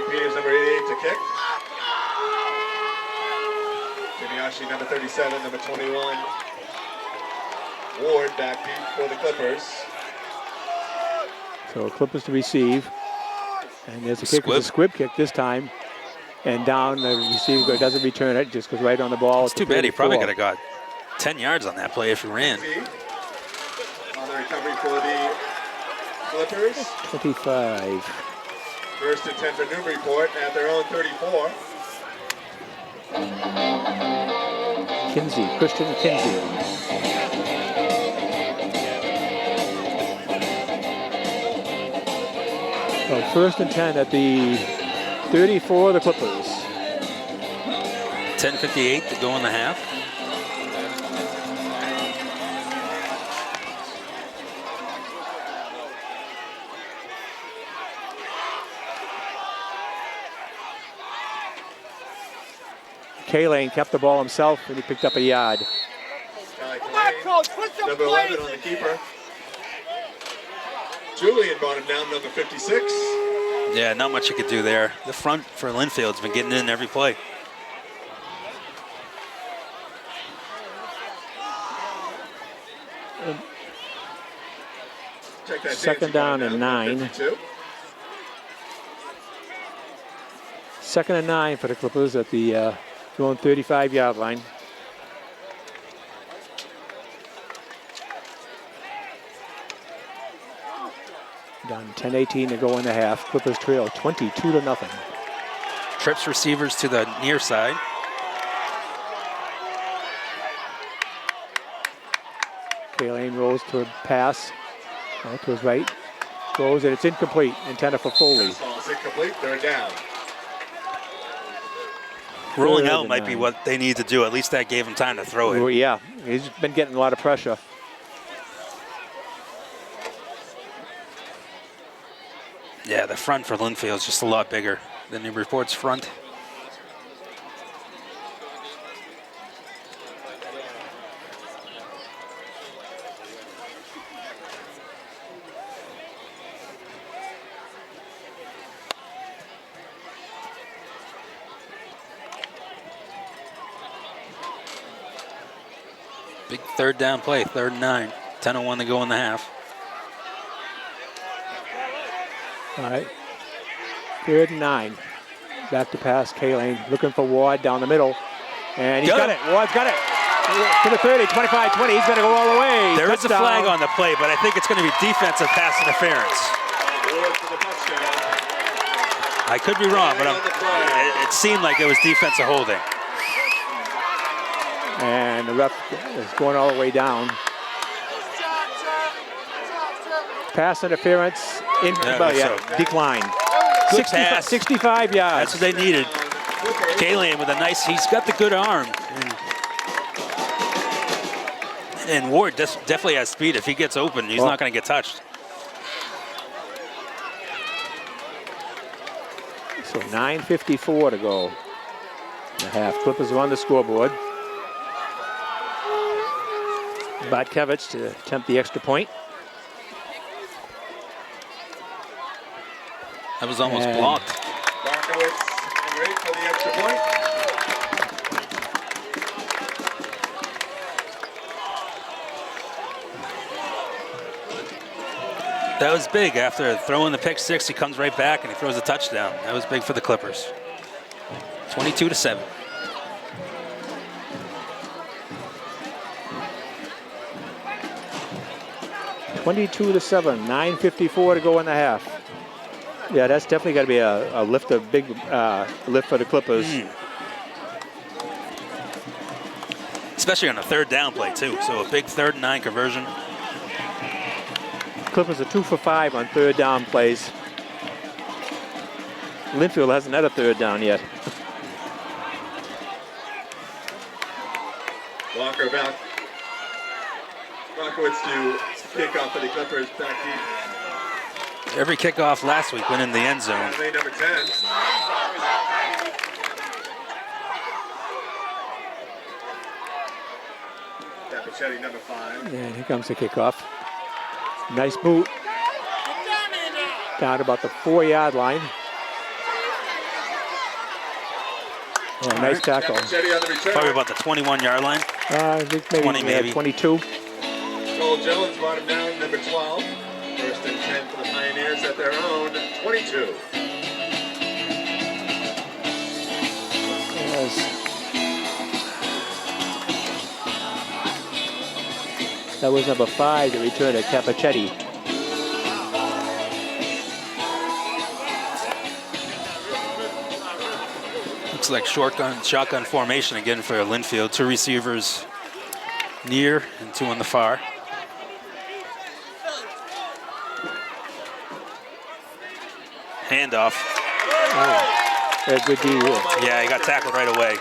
C: Peters, number 88, to kick. Jimmy number 37, number 21. Ward back deep for the Clippers.
A: So Clippers to receive. And there's a kick. It's a squib kick this time. And down, the receiver doesn't return it, just goes right on the ball.
B: It's too bad. He probably could have got 10 yards on that play if he ran.
C: On the recovery for the Clippers.
A: 25.
C: First and 10 for Newburyport at their own 34.
A: Christian Kinsey. So first and 10 at the 34 of the Clippers.
B: 10:58 to go in the half.
A: K-Lane kept the ball himself and he picked up a yard.
C: Number 11 on the keeper. Julian brought him down, number 56.
B: Yeah, not much you could do there. The front for Lynnfield's been getting in every play.
A: Second down and 9.
C: 52.
A: Second and 9 for the Clippers at the going 35-yard line. Down 10:18 to go in the half. Clippers trail 22-0.
B: Trips receivers to the near side.
A: K-Lane rolls to a pass. Out to his right. Goes and it's incomplete. Intended for Foley.
C: It's incomplete. They're down.
B: Rolling out might be what they need to do. At least that gave him time to throw it.
A: Well, yeah, he's been getting a lot of pressure.
B: Yeah, the front for Lynnfield is just a lot bigger than Newburyport's front. Big third down play, 3rd and 9. 10:01 to go in the half.
A: All right. 3rd and 9. Back to pass. K-Lane looking for Ward down the middle. And he's got it. Ward's got it. To the 30, 25, 20. He's going to go all the way.
B: There is a flag on the play, but I think it's going to be defensive pass interference. I could be wrong, but it seemed like it was defensive holding.
A: And the ref is going all the way down. Pass interference. Decline. 65 yards.
B: That's what they needed. K-Lane with a nice, he's got the good arm. And Ward definitely has speed. If he gets open, he's not going to get touched.
A: So 9:54 to go. The half. Clippers are on the scoreboard. Batkevich to attempt the extra point.
B: That was almost blocked.
C: Barkowitz great for the extra point.
B: That was big. After throwing the pick six, he comes right back and he throws a touchdown. That was big for the Clippers. 22-7.
A: to 7. 9:54 to go in the half. Yeah, that's definitely got to be a lift, a big lift for the Clippers.
B: Especially on a 3rd down play, too. So a big 3rd and 9 conversion.
A: Clippers are 2 for 5 on 3rd down plays. Lynnfield hasn't had a 3rd down yet.
C: Walker back. Rockowitz to kick off for the Clippers back deep.
B: Every kickoff last week went in the end zone.
C: Lane number 10. Capichetti, number 5.
A: And here comes the kickoff. Nice boot. Down about the 4-yard line. Oh, nice tackle.
C: Capichetti on the return.
B: Probably about the 21-yard line.
A: I think maybe
B: 20 maybe.
A: 22.
C: Cole Jones brought him down, number 12. First and 10 for the Pioneers at their own 22.
A: Yes. That was number 5, the return to Capichetti.
B: Looks like shotgun formation again for Lynnfield. 2 receivers near and 2 on the far. Handoff.
A: Oh, a good D.
B: Yeah, he got tackled right away.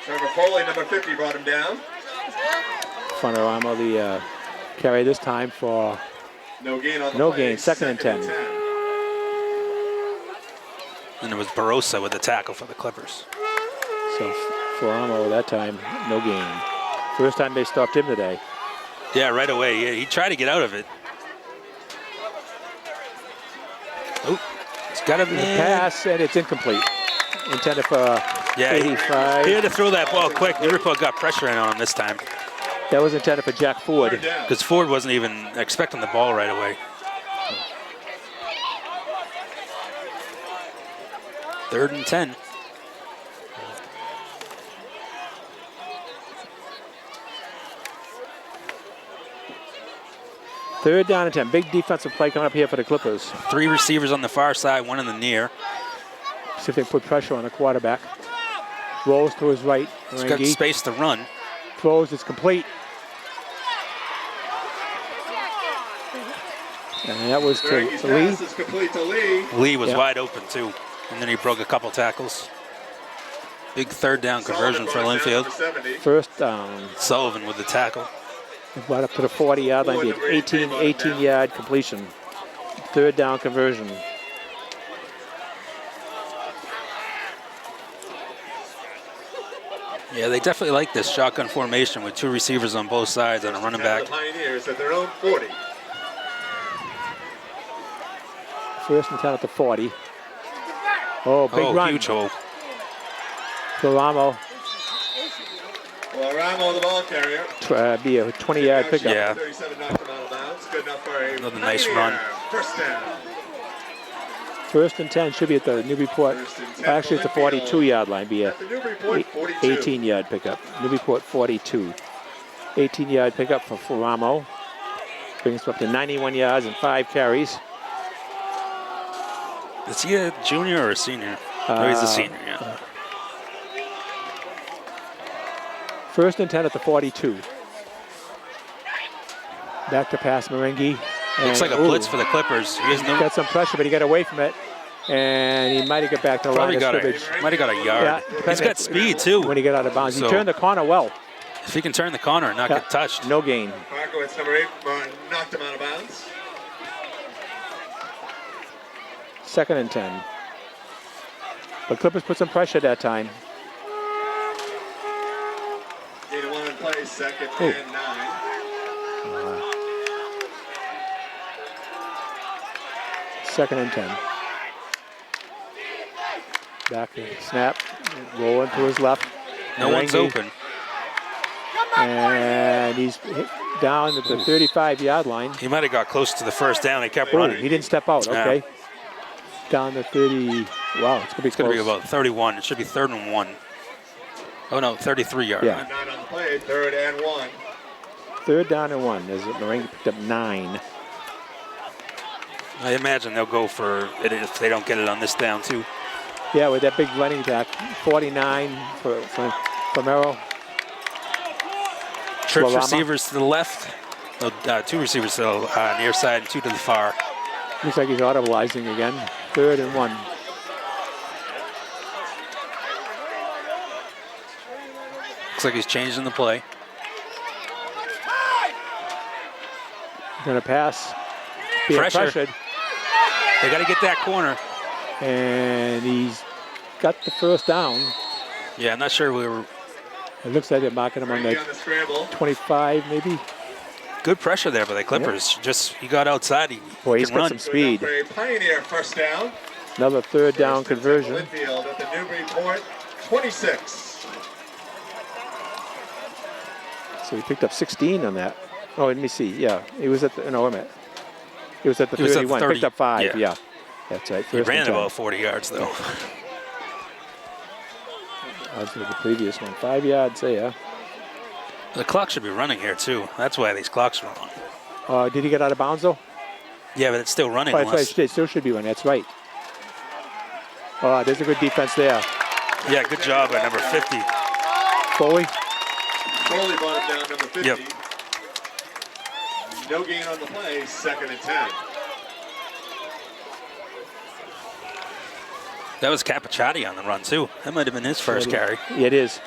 C: Trevor Foley, number 50, brought him down.
A: Fonoramo, the carry this time for
C: No gain on the
A: no
C: play.
A: gain, second and 10.
B: And it was Barossa with the tackle for the Clippers.
A: So Fonoramo that time, no gain. First time they stopped him today.
B: Yeah, right away. Yeah, he tried to get out of it. Oh, he's got a
A: Pass, and it's incomplete. Intended for 85.
B: He had to throw that ball quick. Newburyport got pressure in on him this time.
A: That was intended for Jack Ford.
B: Because Ford wasn't even expecting the ball right away. Third and 10.
A: Third down and 10. Big defensive play coming up here for the Clippers.
B: 3 receivers on the far side, 1 in the near.
A: See if they put pressure on the quarterback. Rolls to his right.
B: He's got
A: Rangi
B: space to run.
A: throws, it's complete. And that was to
C: Rangi's
A: Lee.
C: pass is complete to Lee.
B: Lee was
A: Yep.
B: wide open too. And then he broke a couple tackles. Big third down conversion for
C: Sullivan
B: Lynnfield.
C: brought it down, number 70.
A: First down.
B: Sullivan with the tackle.
A: Right up to the 40-yard line. The 18-yard completion. Third down conversion.
B: Yeah, they definitely like this shotgun formation with 2 receivers on both sides and a running back.
C: The Pioneers at their own 40.
A: First and 10 at the 40. Oh, big run.
B: Huge hole.
A: Floramo
C: Well, Ramo, the ball carrier.
A: be a 20-yard pickup.
B: Yeah.
C: 37 knocked him out of bounds. Good enough for a
B: Another nice
C: Pioneer.
B: run.
C: First down.
A: First and 10 should be at the Newburyport.
C: First and 10
A: Actually, it's the
C: for Lynnfield.
A: 42-yard line. Be a
C: At the Newburyport 42.
A: 18-yard pickup. Newburyport 42. 18-yard pickup for Floramo. Brings him up to 91 yards and 5 carries.
B: Is he a junior or a senior? No, he's a senior, yeah.
A: First and 10 at the 42. Back to pass Marengi.
B: Looks like a blitz for the Clippers. He has no,
A: Got some pressure, but he got away from it. And he might have got back to the line of scrimmage.
B: might have got a yard.
A: Yeah,
B: He's got speed too.
A: When he got out of bounds. He
B: So-
A: turned the corner well.
B: If he can turn the corner and not
A: Yeah,
B: get touched.
A: No gain.
C: Markowitz, number 8, knocked him out of bounds.
A: Second and 10. But Clippers put some pressure that time.
C: Gain of 1 in play, second
A: Oh.
C: and 9.
A: Second and 10. Back to snap. Rolling to his left.
B: No one's
A: Marengi.
B: open.
A: And he's hit down at the 35-yard line.
B: He might have got close to the first down. He kept
A: Oh,
B: running.
A: he didn't step out.
B: Yeah.
A: Okay. Down to 30. Wow, it's going to be
B: It's going to be
A: close.
B: about 31. It should be 3rd and 1. Oh no, 33-yard
A: Yeah.
B: line.
C: 9 on the play, 3rd and 1.
A: Third down and 1 as Marengi picked up 9.
B: I imagine they'll go for it if they don't get it on this down too.
A: Yeah, with that big running back. 49 for Merrill.
B: Trips
A: Floramo.
B: receivers to the left. No, 2 receivers to the near side and 2 to the far.
A: Looks like he's audibilizing again. 3rd and 1.
B: Looks like he's changing the play.
A: Gonna pass. Being
B: Pressure.
A: pressured.
B: They got to get that corner.
A: And he's got the first down.
B: Yeah, I'm not sure we were.
A: It looks like they're marking him on
C: Marangi
A: the
C: on the scramble.
A: 25, maybe.
B: Good pressure there by the Clippers. Just he got outside. He
A: Boy, he's
B: can
A: got
B: run.
A: some speed.
C: Newbury Pioneer first down.
A: Another third down
C: First and 10
A: conversion.
C: for Lynnfield at the Newburyport 26.
A: So he picked up 16 on that. Oh, let me see. Yeah, he was at the, no, wait a minute. He was at the
B: He was at the
A: 31.
B: 30.
A: Picked up 5.
B: Yeah.
A: Yeah. That's right.
B: He
A: First
B: ran
A: and 10.
B: about 40 yards though.
A: As with the previous one. 5 yards there.
B: The clock should be running here too. That's why these clocks are on.
A: Did he get out of bounds though?
B: Yeah, but it's still running.
A: Oh, that's
B: Unless,
A: right. It still should be running. That's right. Oh, there's a good defense there.
B: yeah, good job by number 50.
A: Foley.
C: Foley brought him down, number 50.
B: Yep.
C: No gain on the play, 2nd and 10.
B: That was Capacciati on the run too. That might have been his first carry.
A: Yeah, it is.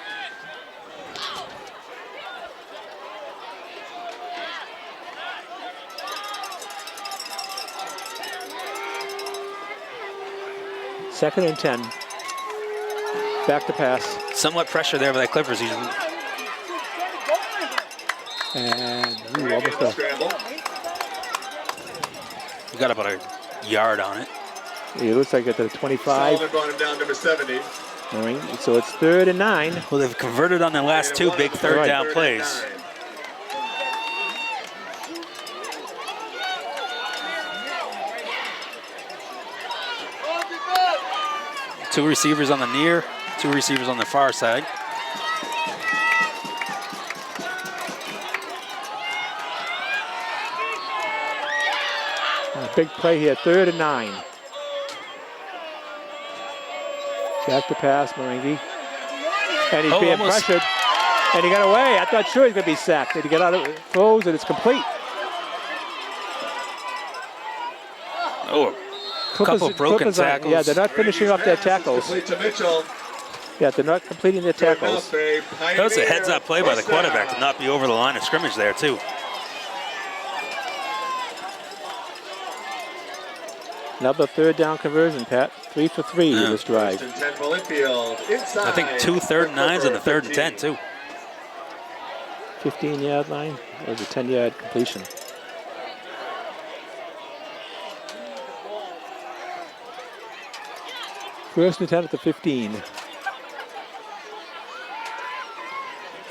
A: Second and 10. Back to pass.
B: Somewhat pressure there by the Clippers. He's
A: And
C: Marangi
A: almost
C: on the
A: a,
C: scramble.
B: got about a yard on it.
A: it looks like at the 25.
C: Sullivan brought him down, number 70.
A: All right, so it's 3rd and 9.
B: Well, they've converted on their last two big third
A: Right.
B: down
C: 3rd and
B: plays.
C: 9.
B: Two receivers on the near, two receivers on the far side.
A: Big play here, 3rd and 9. Back to pass, Marangi. And he's
B: Oh,
A: being
B: almost.
A: pressured. And he got away. I thought sure he was going to be sacked. Did he get out of throws and it's complete.
B: Oh, a couple broken
A: Clippers are-
B: tackles.
A: Yeah, they're not finishing off their
C: Marangi's pass is
A: tackles.
C: complete to Mitchell.
A: Yeah, they're not completing their
C: Good
A: tackles.
C: enough, a
B: That was a
C: Pioneer
B: heads-up play by the
C: first
B: quarterback
C: down.
B: to not be over the line of scrimmage there too.
A: Another 3rd down conversion, Pat. 3 for 3
B: Yeah.
A: in this drive.
C: 1st and 10 for Lynnfield. Inside.
B: I think 2 third and 9s and a 3rd and 10 too.
A: 15-yard line. That was a 10-yard completion. First and 10 at the 15.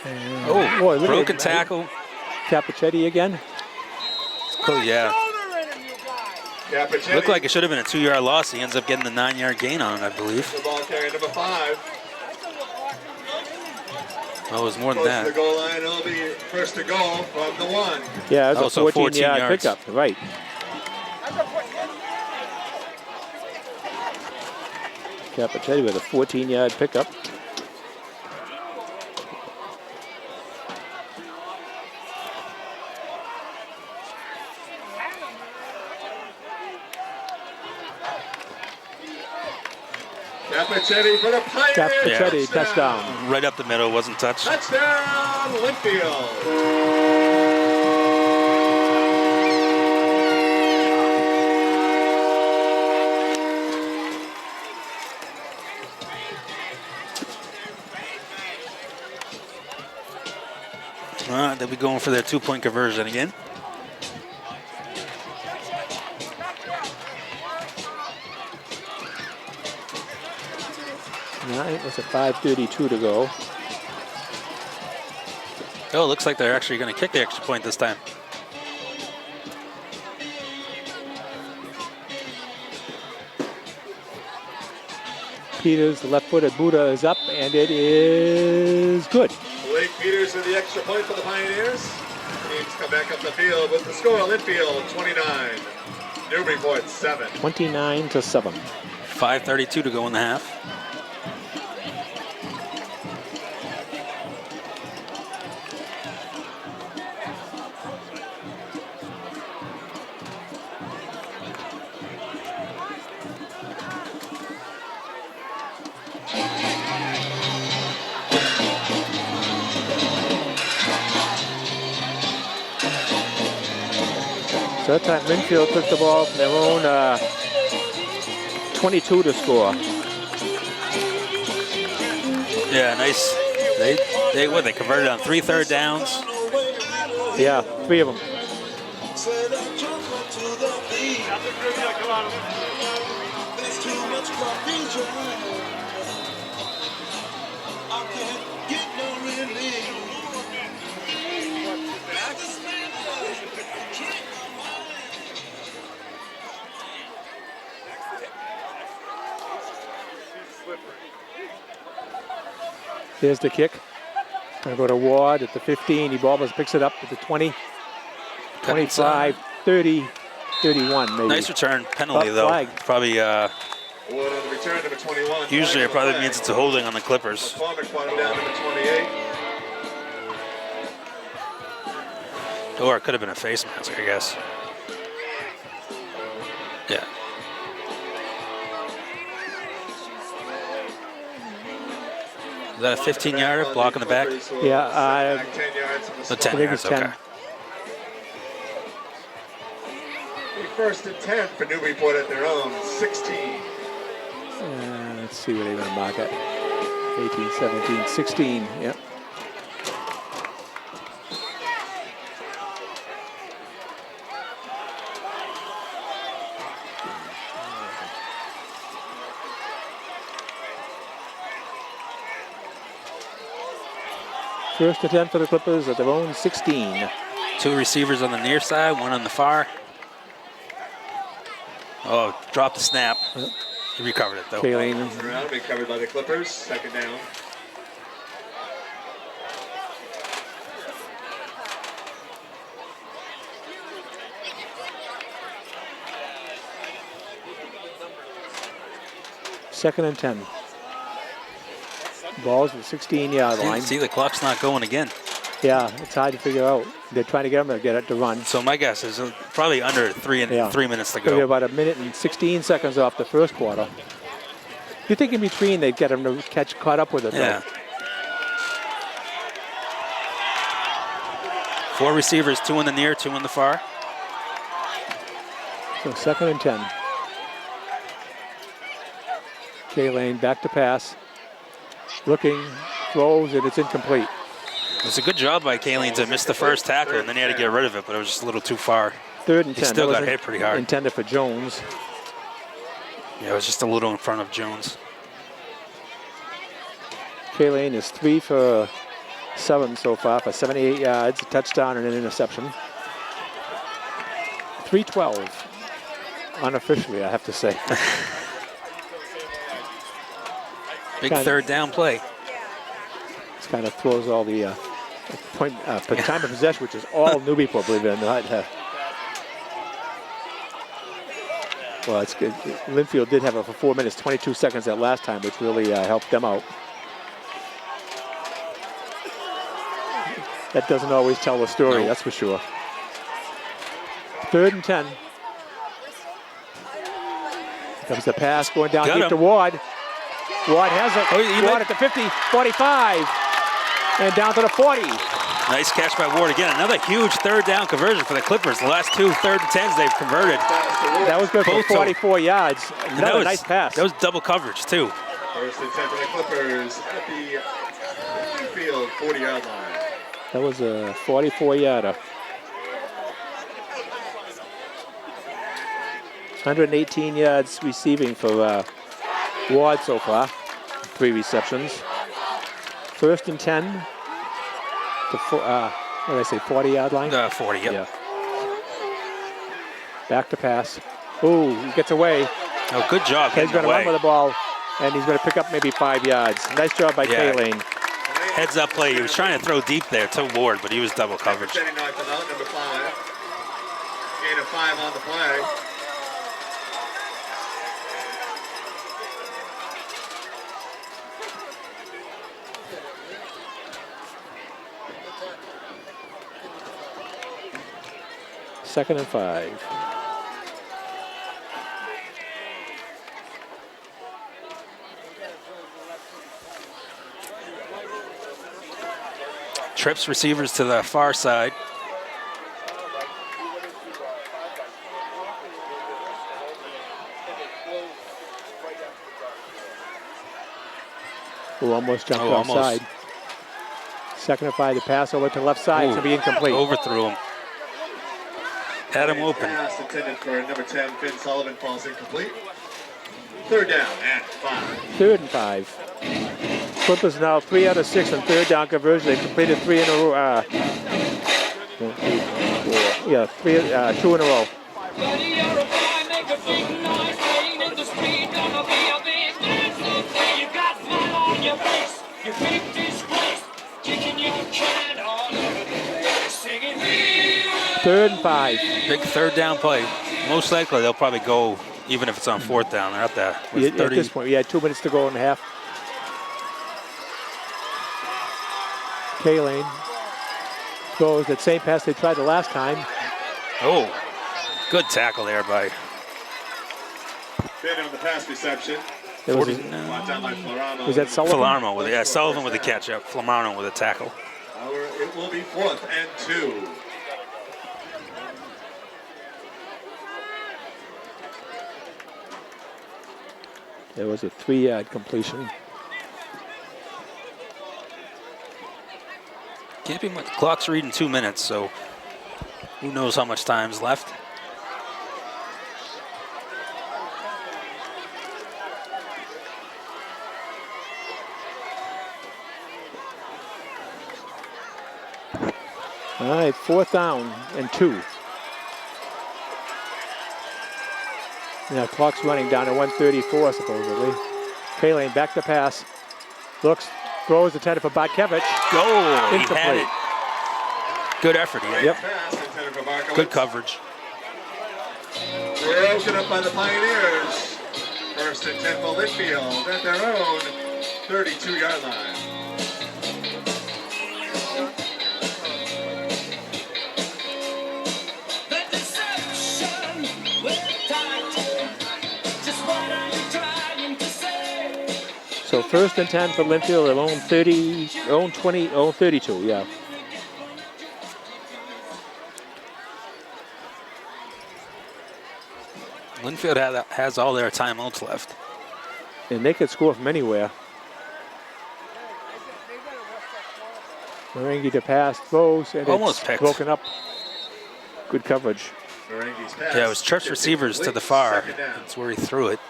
A: And,
B: Oh,
A: boy, look at
B: broken
A: it.
B: tackle.
A: Capaccetti again.
B: Oh yeah,
C: Capaccetti.
B: looked like it should have been a 2-yard loss. He ends up getting the 9-yard gain on it, I believe.
C: The ball carrier, number 5.
B: Oh, it was more than
C: Close to the
B: that.
C: goal line. It'll be first to goal from the 1.
A: Yeah, it
B: Oh,
A: was
B: so
A: a
B: 14
A: 14-yard
B: yards.
A: pickup. Right. Capaccetti with a 14-yard pickup.
C: Capaccetti for the Pioneers.
A: Capaccetti, touchdown.
B: Right up the middle, wasn't touched.
C: Touchdown, Lynnfield.
B: They'll be going for their 2-point conversion again.
A: It's a 5:32 to go.
B: Oh, it looks like they're actually going to kick the extra point this time.
A: Peters, the left-footed Buddha is up, and it is good.
C: Blake Peters with the extra point for the Pioneers. Teams come back up the field with the score. Lynnfield 29, Newburyport 7.
A: 29-7.
B: 5:32 to go in the half.
A: Third time Lynnfield took the ball from their own 22 to score.
B: Yeah, nice. They converted on 3 third downs.
A: Yeah, 3 of them. Here's the kick. Gonna go to Ward at the 15. He bobbles, picks it up at the 20, 25, 30, 31 maybe.
B: Nice return. Penalty though.
A: Flag.
B: Probably
C: Award on the return, number 21.
B: usually it probably means it's a holding on the Clippers.
C: McCormick brought him down, number 28.
B: Or it could have been a face mask, I guess. Yeah. Is that a 15-yarder block in the back?
A: Yeah,
C: Back 10 yards from the
B: The 10
A: I think
B: yards,
A: it's 10.
B: okay.
C: First and 10 for Newburyport at their own 16.
A: Let's see what they're going to mark it. 18, 17, 16. Yep. First and 10 for the Clippers at their own 16.
B: 2 receivers on the near side, 1 on the far. Oh, dropped the snap. He recovered it though.
A: Kayleen.
C: Around, being covered by the Clippers. Second down.
A: Second and 10. Ball's at the 16-yard line.
B: See, the clock's not going again.
A: Yeah, it's hard to figure out. They're trying to get them to get it to run.
B: So my guess is probably under 3 minutes to
A: Could be
B: go.
A: about a minute and 16 seconds off the first quarter. You think in between they'd get them to caught up with it,
B: Yeah.
A: though.
B: 4 receivers, 2 in the near, 2 in the far.
A: So second and 10. K-Lane back to pass. Looking, throws, and it's incomplete.
B: It's a good job by Kayleen to miss the first tackle, and then he had to get rid of it, but it was just a little too far.
A: Third and 10.
B: He still
A: That
B: got
A: was
B: hit pretty hard.
A: Intended for Jones.
B: Yeah, it was just a little in front of Jones.
A: K-Lane is 3 for 7 so far for 78 yards, a touchdown and an interception. 3-12. Unofficially, I have to say.
B: Big third down play.
A: This kind of throws all the time of possession, which is all Newburyport, believe it or not. Well, it's good. Lynnfield did have it for 4 minutes, 22 seconds that last time, which really helped them out. That doesn't always tell the story,
B: Nope.
A: that's for sure. Third and 10. Comes the pass going down
B: Got
A: deep
B: him.
A: to Ward. Ward has it.
B: Oh, he
A: Ward
B: might-
A: at the 50, 45, and down to the 40.
B: Nice catch by Ward again. Another huge third down conversion for the Clippers. The last 2 third and 10s they've converted.
A: That was good for
B: Both of them.
A: 44 yards.
B: And
A: Another nice pass.
B: That was double coverage too.
C: First and 10 for the Clippers at the Newfield 40-yard line.
A: That was a 44-yarder. 118 yards receiving for Ward so far. 3 receptions. First and 10. What did I say, 40-yard line?
B: 40, yep.
A: Yeah. Back to pass. Ooh, he gets away.
B: Oh, good job.
A: He's
B: He's
A: going to run with the ball, and he's going to pick up maybe 5 yards. Nice job by
B: Yeah.
A: K-Lane.
B: Heads up play. He was trying to throw deep there to Ward, but he was double coverage.
C: Setting knocked him out, number 5. Gain of 5 on the play.
A: Second and 5.
B: Trips receivers to the far side.
A: who almost jumped
B: Oh, almost.
A: offside. Second and 5, the pass over to left side. It's going to be incomplete.
B: Overthrew him. Had him open.
C: Pass intended for number 10, Finn Sullivan, falls incomplete. Third down and 5.
A: 3rd and 5. Clippers now 3 out of 6 on third down conversion. They completed 3 in a row. 1, 2, 3, 4. Yeah, 2 in a row.
E: Buddy, you're a boy, make a big noise, playing in the street, gonna be a big man someday. You got smile on your face, you big disgrace, kicking your can all over the place, singing.
A: 3rd and 5.
B: Big third down play. Most likely they'll probably go, even if it's on fourth down. They're at that.
A: At this point, we had 2 minutes to go in the half. K-Lane throws that same pass they tried the last time.
B: Oh, good tackle there by
C: Finn on the pass reception.
A: It was,
C: Brought down by Flamarmo.
A: was that Sullivan?
B: Flamarmo with it. Sullivan with the catch up. Flamarmo with a tackle.
C: It will be 4th and 2.
A: There was a 3-yard completion.
B: Can't be much. The clock's reading 2 minutes, so who knows how much time's left.
A: All right, 4th down and 2. Now clock's running down to 1:34 supposedly. K-Lane back to pass. Looks, throws intended for Botkevich.
B: Goal! He
A: Incomplete.
B: had it. Good effort.
A: Yep.
C: Pass intended for Barkowitz.
B: Good coverage.
C: Broken up by the Pioneers. 1st and 10 for Lynnfield at their own 32-yard line.
E: The deception with time. Just what are you trying to say?
A: So 1st and 10 for Lynnfield, their own 30, own 20, own 32, yeah.
B: Lynnfield has all their timeouts left.
A: And they could score from anywhere. Marangi to pass, throws, and
B: Almost
A: it's
B: picked.
A: broken up. Good coverage.
C: Ferengi's pass.
B: Yeah, it was church receivers to the far.
C: Second down.
B: That's where he threw it.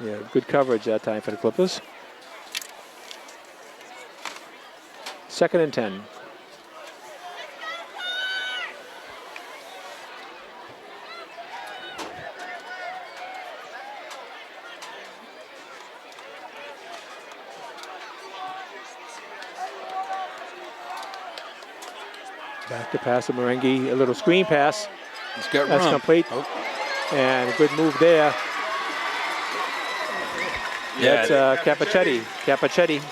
A: Yeah, good coverage that time for the Clippers. 2nd and 10. Back to pass to Marangi, a little screen pass.
B: He's got
A: That's
B: room.
A: complete.
B: Oh,
A: And a good move there.
B: yeah,
A: That's Capichetti.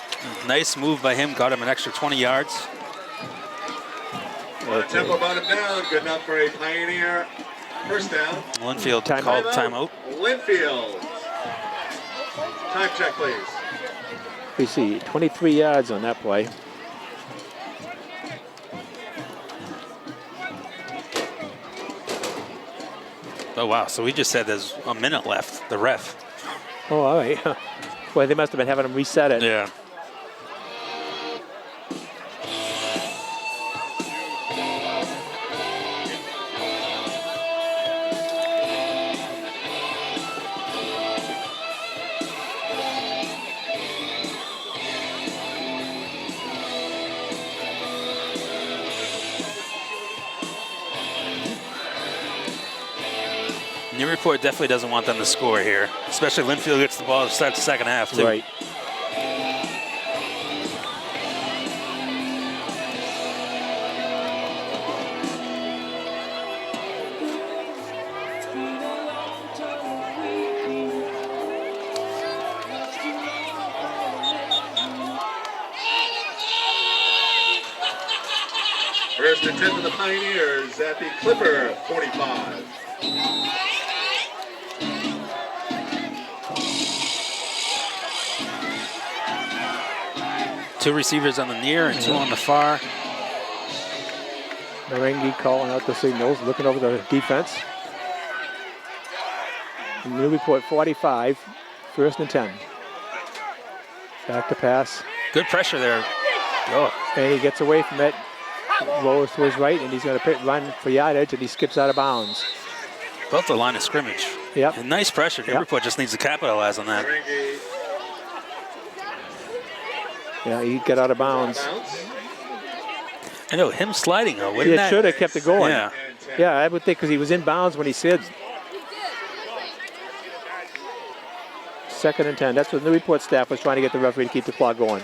B: nice move by him. Got him an extra 20 yards.
C: Tempo bottom down. Good enough for a Pioneer 1st down.
B: Lynnfield
A: Timeout.
B: called timeout.
C: Lynnfield. Time check, please.
A: We see 23 yards on that play.
B: Oh, wow. So we just said there's a minute left, the ref.
A: Oh, all right. Boy, they must have been having him reset it.
B: Yeah. Newburyport definitely doesn't want them to score here, especially Lynnfield gets the ball to start the second half, too.
A: Right.
C: First and 10 for the Pioneers at the Clipper 45.
B: Two receivers on the near and two on the far.
A: Marangi calling out the signals, looking over the defense. Newburyport 45, 1st and 10. Back to pass.
B: Good pressure there. Oh,
A: And he gets away from it. Rolls to his right, and he's going to run for yardage, and he skips out of bounds.
B: both the line of scrimmage.
A: Yep.
B: And nice pressure. Newburyport just needs to capitalize on that.
C: Maringi
A: Yeah, he got out of bounds.
B: I know, him sliding though.
A: He should have kept it going.
B: Yeah.
A: Yeah, I would think because he was in bounds when he slid. 2nd and 10. That's what the Newburyport staff was trying to get the referee to keep the clock going.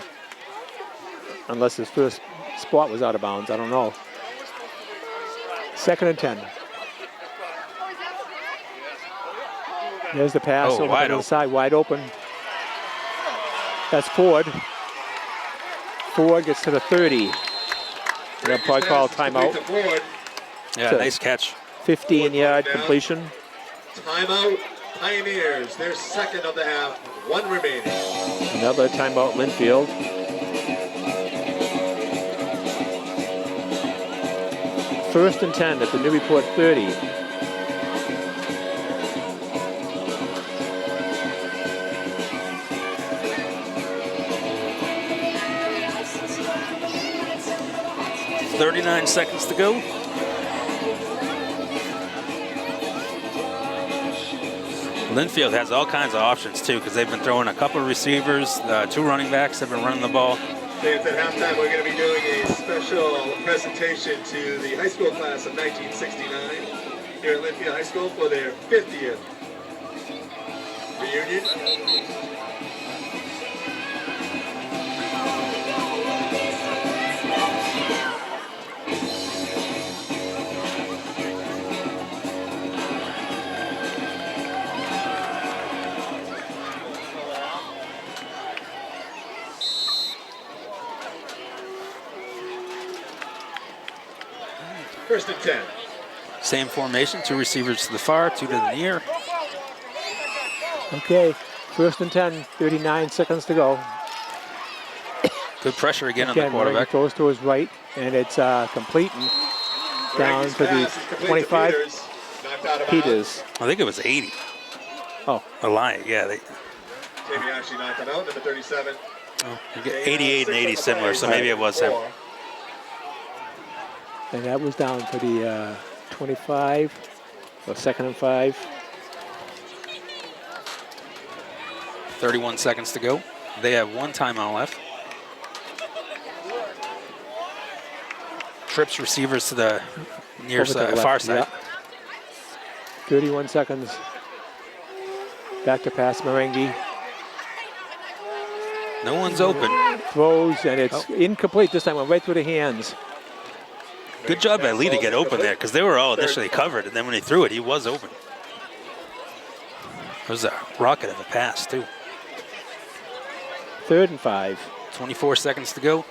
A: Unless his first spot was out of bounds. I don't know. 2nd and 10. There's the pass over to the side, wide open. That's Ford. Ford gets to the 30. They'll probably call a timeout.
B: Yeah, nice catch.
A: 15-yard completion.
C: Timeout, Pioneers. Their 2nd of the half. 1 remaining.
A: Another timeout, Lynnfield. First and 10 at the Newburyport 30.
B: .39 seconds to go. Lynnfield has all kinds of options too, because they've been throwing a couple of receivers, 2 running backs have been running the ball.
C: Fans, at halftime, we're going to be doing a special presentation to the high school class of 1969 here at Lynnfield High School for their 50th reunion. First and 10.
B: Same formation, 2 receivers to the far, 2 to the near.
A: Okay, first and 10, 39 seconds to go.
B: Good pressure again on the quarterback.
A: Goes to his right, and it's complete and down to the 25. Peters.
B: I think it was 80.
A: Oh.
B: A line, yeah.
C: Jamie actually knocked it out, number 37.
B: Oh, 88 and 80 similar, so maybe it was him.
A: And that was down to the 25, so 2nd and 5.
B: 31 seconds to go. They have 1 timeout left. Trips receivers to the near side, far side.
A: Yeah. 31 seconds. Back to pass, Marengi.
B: No one's open.
A: Throws, and it's incomplete. This time went right through the hands.
B: Good job by Lee to get open there, because they were all initially covered, and then when he threw it, he was open. It was a rocket of a pass, too.
A: 3rd and 5.
B: 24 seconds to go.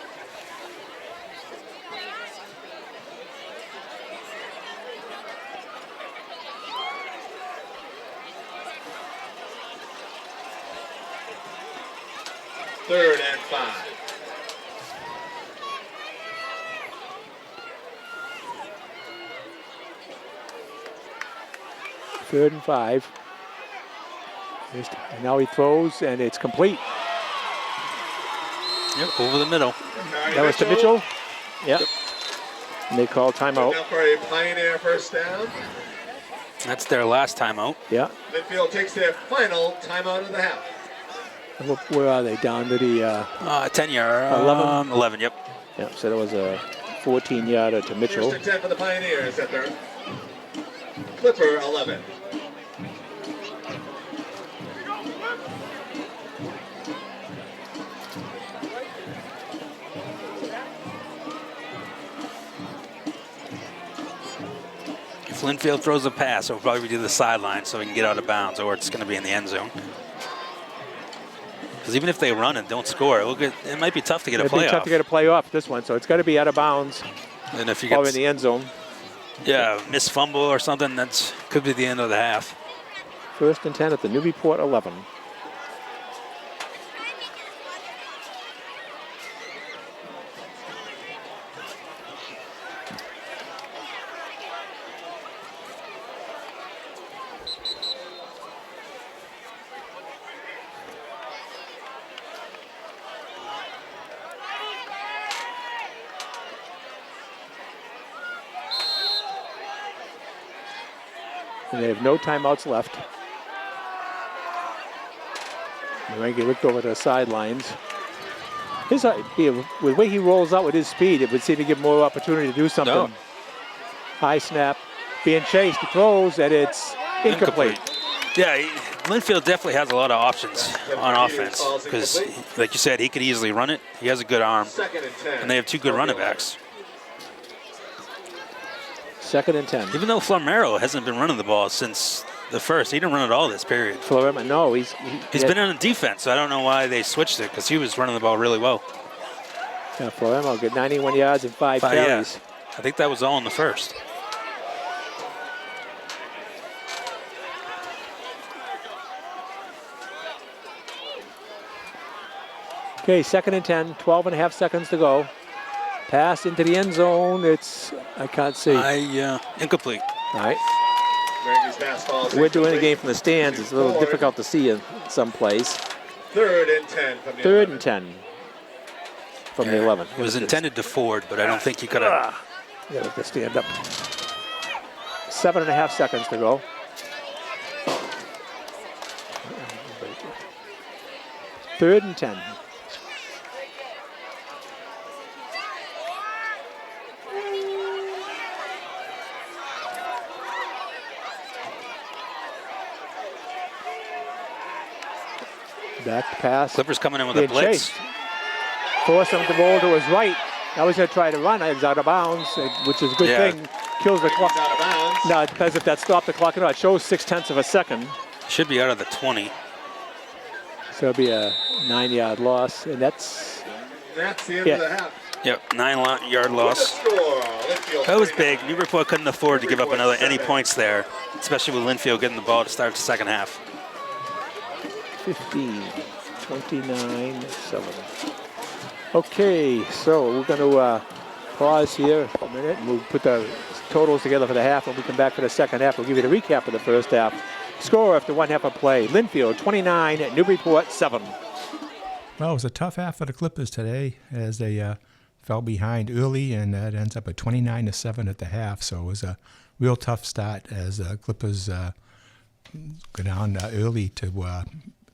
C: Third and 5.
A: Third and 5. And now he throws, and it's complete.
B: Yep, over the middle.
A: That was to Mitchell. Yep. And they call timeout.
C: Now for a Pioneer first down.
B: That's their last timeout.
A: Yeah.
C: Lynnfield takes their final timeout of the half.
A: Where are they? Down to the
B: 10-yard.
A: 11?
B: 11, yep.
A: Yep, so that was a 14-yarder to Mitchell.
C: First and 10 for the Pioneers at their Clipper 11.
B: If Lynnfield throws a pass, it'll probably be to the sideline so he can get out of bounds, or it's going to be in the end zone. Because even if they run and don't score, it might be tough to get a playoff.
A: It'd be tough to get a playoff this one, so it's got to be out of bounds.
B: And if you
A: or
B: get
A: in the end zone.
B: Yeah, missed fumble or something, that could be the end of the half.
A: First and 10 at the Newburyport 11. and they have no timeouts left. Marengi looked over the sidelines. With the way he rolls out with his speed, it would seem to give more opportunity to do something.
B: No.
A: High snap, being chased, he throws, and it's incomplete.
B: Yeah, Lynnfield definitely has a lot of options on offense because, like you said, he could easily run it. He has a good arm, and they have two good running backs.
A: 2nd and 10.
B: Even though Flamero hasn't been running the ball since the first, he didn't run it all this period.
A: Florema, no, he's
B: been on defense, so I don't know why they switched it because he was running the ball really well.
A: Yeah, Florema got 91 yards and 5 carries.
B: Yeah. I think that was all in the first.
A: Okay, 2nd and 10, 12 and a half seconds to go. Pass into the end zone. I can't see.
B: Incomplete.
A: All right. We're doing the game from the stands. It's a little difficult to see in some place.
C: 3rd and 10 from the
A: 3rd and 10 from the 11.
B: It was intended to forward, but I don't think you could have.
A: You got to stand up. 7 and a half seconds to go. Third and 10. Back pass.
B: Clippers coming in with a blitz.
A: Chased. Force him to roll to his right. Now he's going to try to run. It's out of bounds, which is a good thing. Kills the clock.
C: Out of bounds.
A: Now it depends if that stopped the clock or not. It shows 0.6 of a second.
B: Should be out of the 20.
A: So it'll be a 9-yard loss, and that's
C: the end of the half.
B: Yep, 9-yard loss. That was big. Newburyport couldn't afford to give up any points there, especially with Lynnfield getting the ball to start the second half.
A: 15, 29, 7. Okay, so we're going to pause here for a minute, and we'll put the totals together for the half. When we come back for the second half, we'll give you the recap of the first half. Score after one half of play: Lynnfield 29, Newburyport 7.
F: Well, it was a tough half for the Clippers today as they fell behind early, and that ends up at 29-7 at the half. So it was a real tough start as Clippers go down early to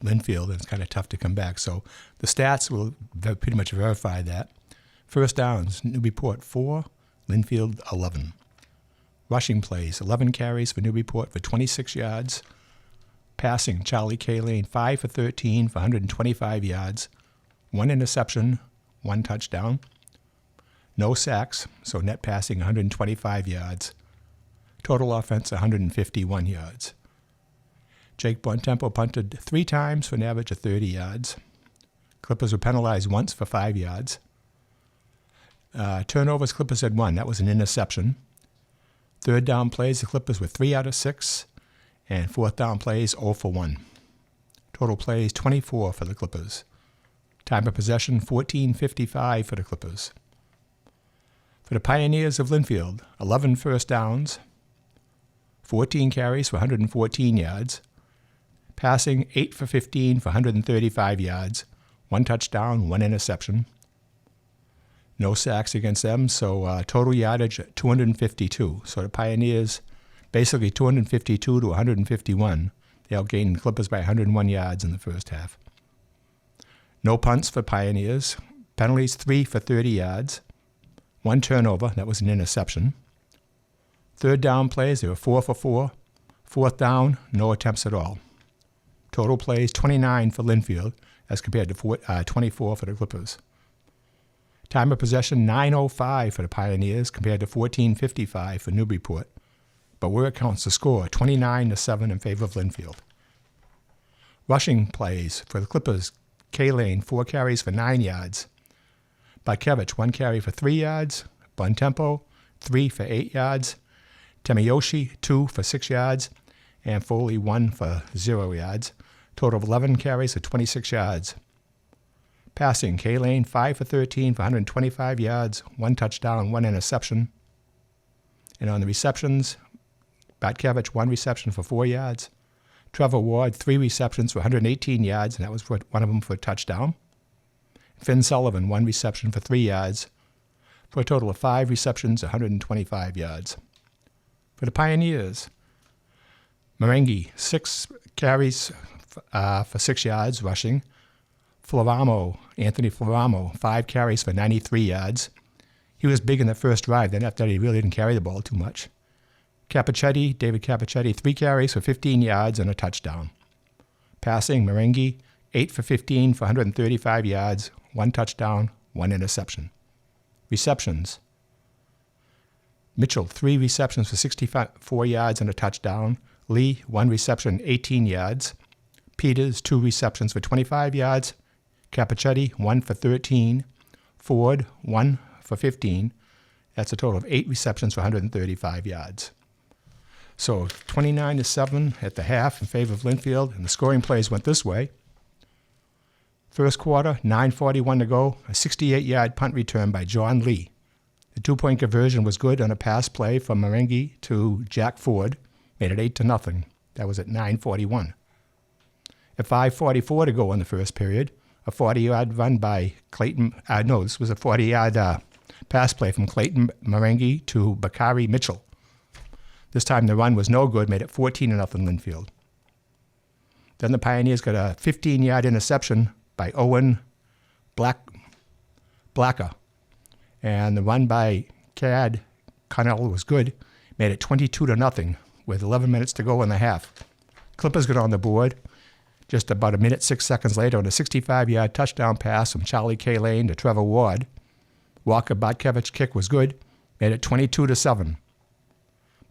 F: Lynnfield, and it's kind of tough to come back. So the stats will pretty much verify that. First downs: Newburyport 4, Lynnfield 11. Rushing plays: 11 carries for Newburyport for 26 yards. Passing: Charlie K. Lane 5 for 13 for 125 yards. 1 interception, 1 touchdown. No sacks, so net passing 125 yards. Total offense 151 yards. Jake Bontempo punted 3 times for an average of 30 yards. Clippers were penalized once for 5 yards. Turnovers, Clippers had 1. That was an interception. Third down plays, the Clippers were 3 out of 6. And fourth down plays, 0 for 1. Total plays, 24 for the Clippers. Time of possession, 14:55 for the Clippers. For the Pioneers of Lynnfield, 11 first downs, 14 carries for 114 yards. Passing, 8 for 15 for 135 yards. 1 touchdown, 1 interception. No sacks against them, so total yardage 252. So the Pioneers, basically 252 to 151. They outgained the Clippers by 101 yards in the first half. No punts for Pioneers. Penalties, 3 for 30 yards. 1 turnover, that was an interception. Third down plays, they were 4 for 4. Fourth down, no attempts at all. Total plays, 29 for Lynnfield as compared to 24 for the Clippers. Time of possession, 9:05 for the Pioneers compared to 14:55 for Newburyport. But where it counts, the score, 29-7 in favor of Lynnfield. Rushing plays for the Clippers: K. Lane, 4 carries for 9 yards. Barkevich, 1 carry for 3 yards. Bontempo, 3 for 8 yards. Temiyoshi, 2 for 6 yards. And Foley, 1 for 0 yards. Total of 11 carries for 26 yards. Passing: K. Lane, 5 for 13 for 125 yards. 1 touchdown, 1 interception. And on the receptions, Barkevich, 1 reception for 4 yards. Trevor Ward, 3 receptions for 118 yards, and that was one of them for a touchdown. Finn Sullivan, 1 reception for 3 yards, for a total of 5 receptions, 125 yards. For the Pioneers, Marengi, 6 carries for 6 yards rushing. Anthony Floramo, 5 carries for 93 yards. He was big in the first drive. Then after that, he really didn't carry the ball too much. David Capichetti, 3 carries for 15 yards and a touchdown. Passing, Marengi, 8 for 15 for 135 yards, 1 touchdown, 1 interception. Receptions. Mitchell, 3 receptions for 64 yards and a touchdown. Lee, 1 reception, 18 yards. Peters, 2 receptions for 25 yards. Capichetti, 1 for 13. Ford, 1 for 15. That's a total of 8 receptions for 135 yards. So 29-7 at the half in favor of Lynnfield, and the scoring plays went this way. First quarter, 9:41 to go, a 68-yard punt return by John Lee. The 2-point conversion was good on a pass play from Marengi to Jack Ford, made it 8-0. That was at 9:41. At 5:44 to go in the first period, a 40-yard run by Clayton. This was a 40-yard pass play from Clayton Marengi to Bakari Mitchell. This time the run was no good, made it 14-0 Lynnfield. Then the Pioneers got a 15-yard interception by Owen Blacker. And the run by Cad Connell was good, made it 22-0 with 11 minutes to go in the half. Clippers got on the board just about 1:06 later on a 65-yard touchdown pass from Charlie K. Lane to Trevor Ward. Walker Botkevich's kick was good, made it 22-7.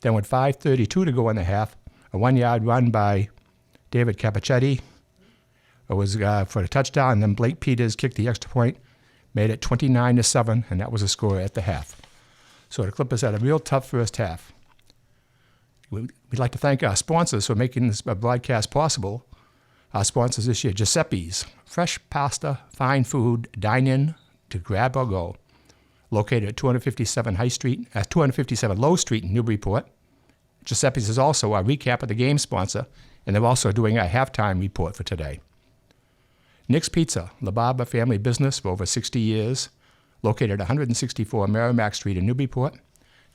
F: Then with 5:32 to go in the half, a 1-yard run by David Capichetti was for a touchdown, and then Blake Peters kicked the extra point, made it 29-7, and that was the score at the half. So the Clippers had a real tough first half. We'd like to thank our sponsors for making this broadcast possible. Our sponsors this year, Giuseppe's, fresh pasta, fine food, dine-in to grab or go. Located at 257 Low Street in Newburyport. Giuseppe's is also our recap of the game sponsor, and they're also doing our halftime report for today. Nick's Pizza, La Barba family business for over 60 years, located at 164 Merrimack Street in Newburyport.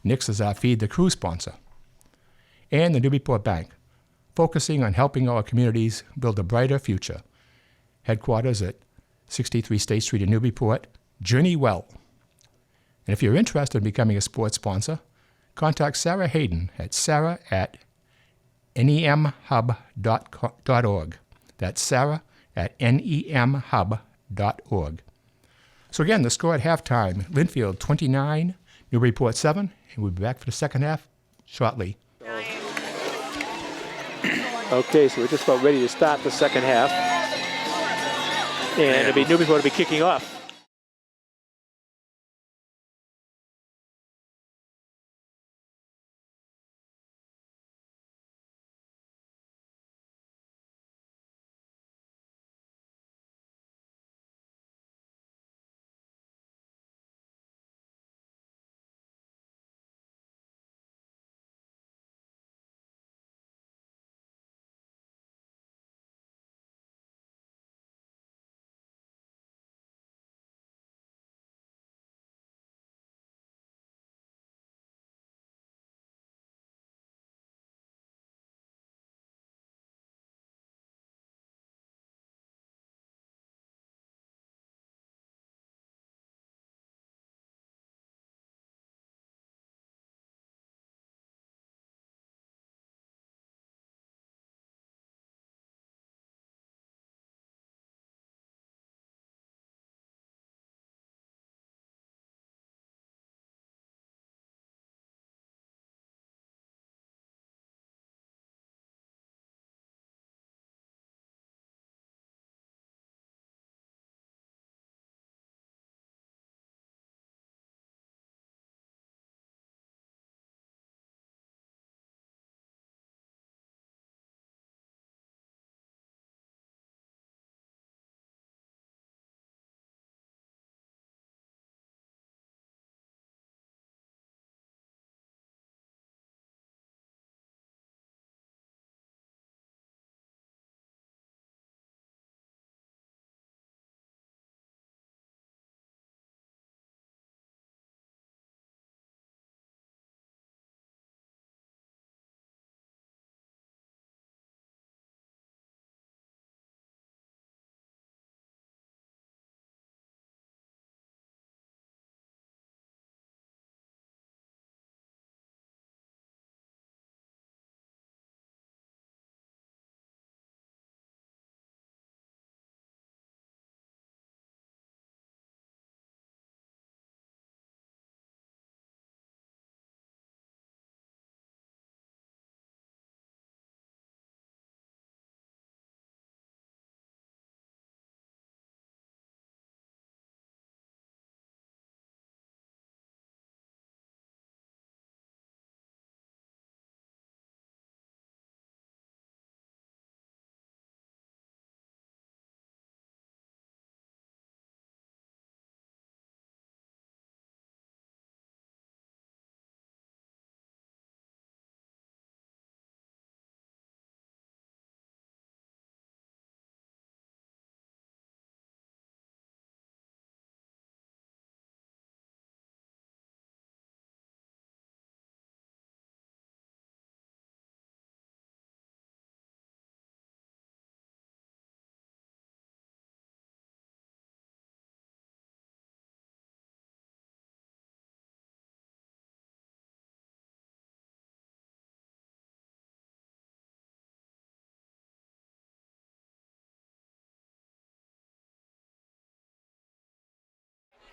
F: Nick's is our Feed the Crew sponsor. And the Newburyport Bank, focusing on helping our communities build a brighter future. Headquarters at 63 State Street in Newburyport. Journey well. And if you're interested in becoming a sports sponsor, contact Sarah Hayden at sarah@nemhub.org. That's sarah@nemhub.org. So again, the score at halftime, Lynnfield 29, Newburyport 7, and we'll be back for the second half shortly.
A: Okay, so we're just about ready to start the second half. And Newburyport will be kicking off.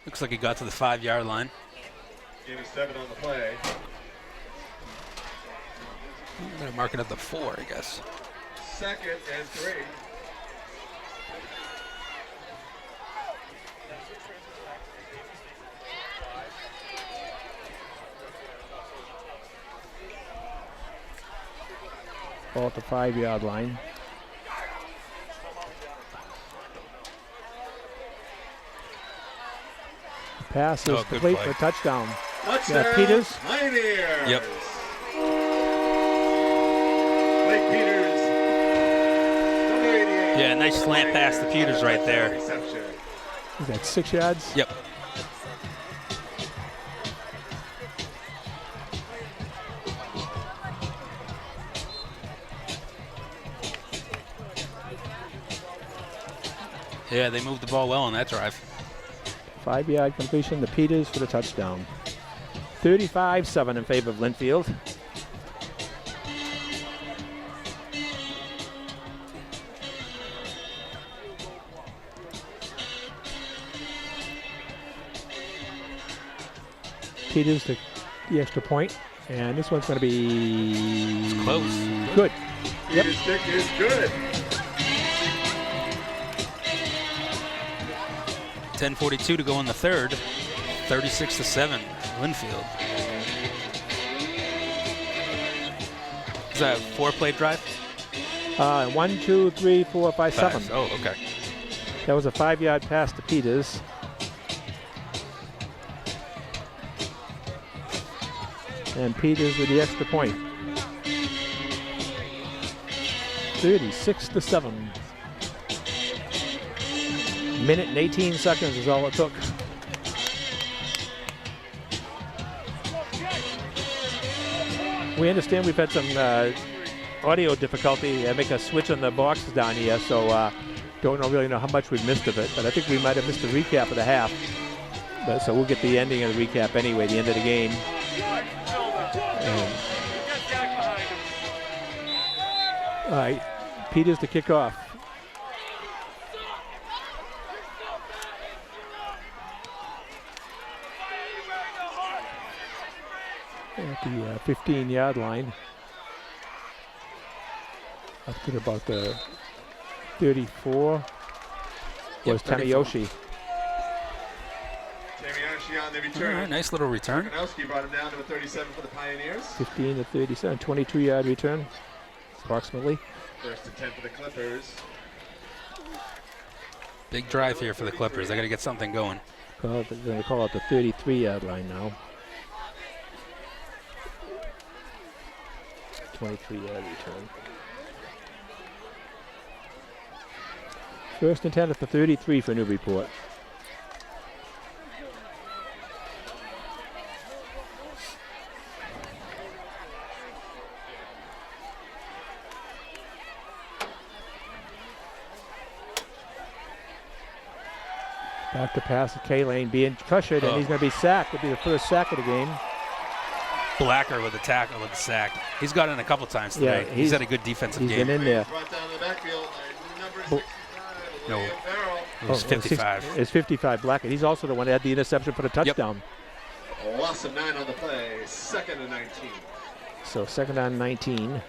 B: Looks like he got to the 5-yard line.
C: Gain of 7 on the play.
B: I'm going to mark it at the 4, I guess.
C: 2nd and 3.
A: Ball at the 5-yard line. Pass is
B: good
A: complete
B: play.
A: for a touchdown.
C: Touchdown,
A: Peters.
C: Pioneers.
B: Yep.
C: Blake Peters, number 88.
B: Yeah, nice slant pass to Peters right there.
C: Reception.
A: Is that 6 yards?
B: Yep. Yeah, they moved the ball well on that drive.
A: 5-yard completion to Peters for the touchdown. 35-7 in favor of Lynnfield. Peters to the extra point, and this one's going to be
B: Close.
A: good. Yep.
C: Peters' kick is good.
B: 10:42 to go in the third. 36-7, Lynnfield. Is that a 4-play drive?
A: 1, 2, 3, 4, 5, 7.
B: Oh, okay.
A: That was a 5-yard pass to Peters. And Peters with the extra point. 36-7. Minute and 18 seconds is all it took. We understand we've had some audio difficulty make a switch on the boxes down here, so don't really know how much we've missed of it, but I think we might have missed the recap of the half. But so we'll get the ending of the recap anyway, the end of the game. All right, Peters to kick off. At the 15-yard line. Up to about the 34 was Tanayoshi.
C: Tamiyashi on the
B: All
C: return.
B: right, nice little return.
C: Kanowski brought him down to a 37 for the Pioneers.
A: 15 to 37, 22-yard return, approximately.
C: 1st and 10 for the Clippers.
B: Big drive here for the Clippers. They got to get something going.
A: They're going to call it the 33-yard line now. 23-yard return. 1st and 10 at the 33 for Newburyport. Back to pass at K-Lane being pressured, and he's going to be sacked. It'll be the first sack of the game.
B: Blacker with the tackle with the sack. He's got in a couple times today.
A: Yeah,
B: he's had a good defensive
A: He's
B: game.
A: been in there.
C: Brought down to the backfield by number 65,
B: No.
C: William Farrell.
B: It was 55.
A: It's 55 Blackett. He's also the one that had the interception for the touchdown.
C: A loss of 9 on the play. 2nd and 19.
A: So 2nd and 19.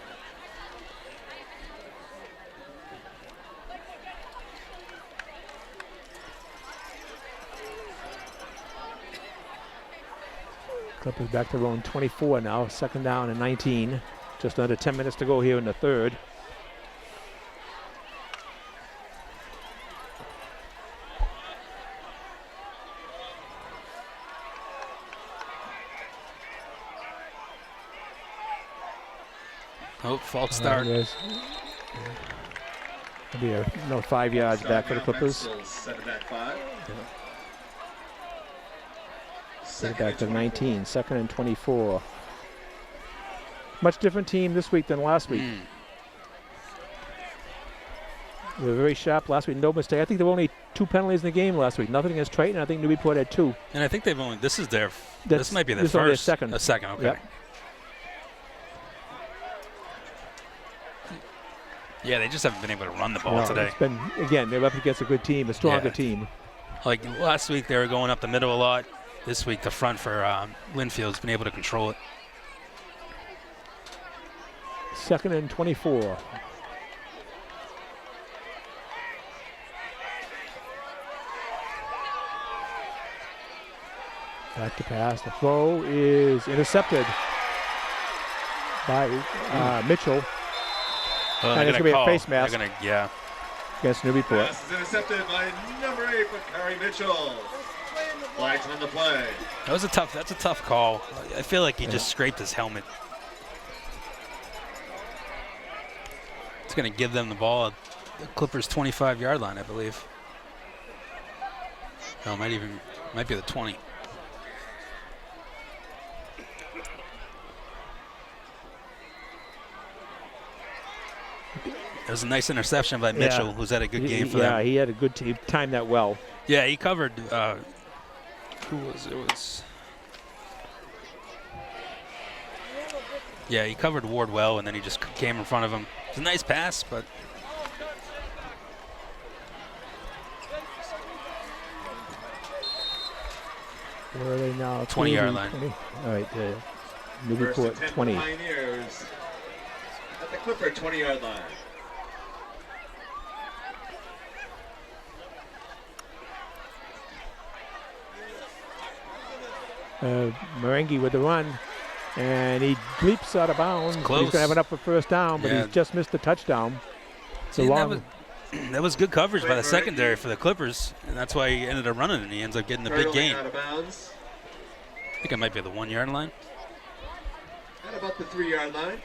A: Clippers back to row 24 now. 2nd down and 19. Just under 10 minutes to go here in the third.
B: Oh, false start.
A: There's be no 5 yards back for the Clippers.
C: Set it back 5.
A: Set it back to 19. 2nd and 24. Much different team this week than last week. They were very sharp last week. No mistake. I think there were only 2 penalties in the game last week. Nothing against Triton. I think Newburyport had 2.
B: And I think they've only, this is their, this might be their
A: this is only
B: first.
A: a second.
B: A second, okay.
A: Yep.
B: Yeah, they just haven't been able to run the ball
A: No,
B: today.
A: it's been, again, they're up against a good team, a stronger
B: Yeah.
A: team.
B: Like last week, they were going up the middle a lot. This week, the front for Lynnfield's been able to control it.
A: 2nd and 24. Back to pass. The throw is intercepted by Mitchell.
B: Well,
A: and it's going to be a face mask
B: Yeah.
A: against Newburyport.
C: Pass is intercepted by number 8 for Curry Mitchell. Flags on the play.
B: That's a tough call. I feel like he just scraped his helmet. It's going to give them the ball at the Clippers' 25-yard line, I believe. No, it might be the 20. It was a nice interception by Mitchell, who's had a good game for them.
A: Yeah, he had a good team. Timed that well.
B: Yeah, he covered. Who was it? It was. Yeah, he covered Ward well, and then he just came in front of him. It's a nice pass, but.
A: Where are they now?
B: 20-yard line.
A: 20. All right, Newburyport 20.
C: Pioneers at the Clipper 20-yard line.
A: Marengi with the run, and he leaps out of bounds. He's going to have it up for first down, but he's just missed the touchdown.
B: See, that was good coverage by the secondary for the Clippers, and that's why he ended up running, and he ends up getting a big gain.
C: Out of bounds.
B: I think it might be the 1-yard line.
C: At about the 3-yard line.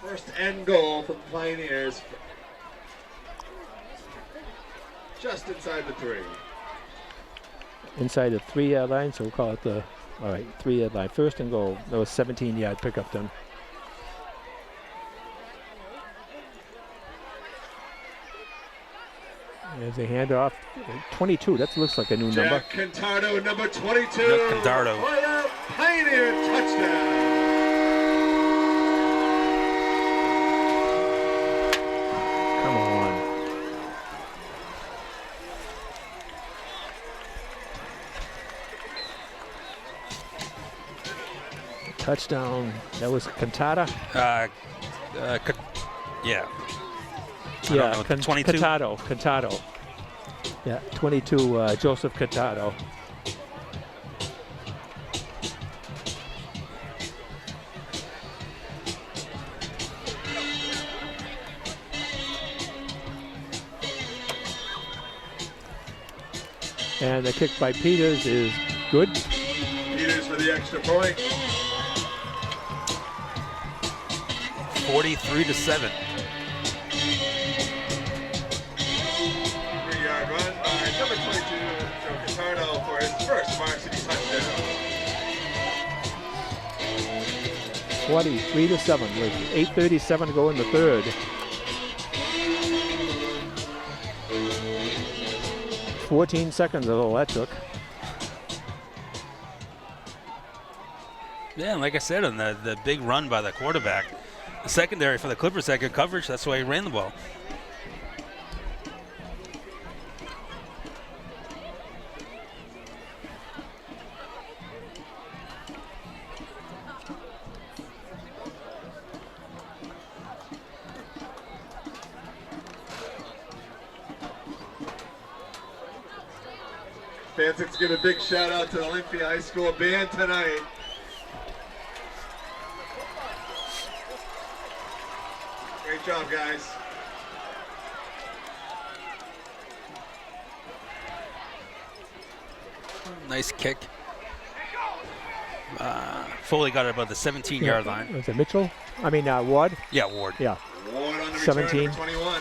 C: First and goal for the Pioneers. Just inside the 3.
A: Inside the 3-yard line, so we'll call it the, 3-yard line. First and goal. That was 17-yard pickup done. There's a handoff. 22, that looks like a new number.
C: Jack Cantardo, number 22.
B: Jack Cantardo.
C: For the Pioneer touchdown.
A: Come on. Touchdown. That was Cantata.
B: Yeah.
A: Yeah,
B: 22.
A: Cantado. Yeah, 22. Joseph Cantado. And the kick by Peters is good.
C: Peters for the extra point.
B: 43-7.
C: 3-yard run by number 22, Joe Cantardo, for his first varsity touchdown.
A: 43-7 with 8:37 to go in the third. $14 seconds is all that took.
B: Yeah, and like I said, on the big run by the quarterback, the secondary for the Clippers had good coverage. That's why he ran the ball.
C: Fans, let's give a big shout out to the Lynnfield High School band tonight. Great job, guys.
B: Nice kick. Foley got it about the 17-yard line.
A: Was it Mitchell? Ward?
B: Yeah, Ward.
A: Yeah.
C: Ward on the
A: 17.
C: return, number 21.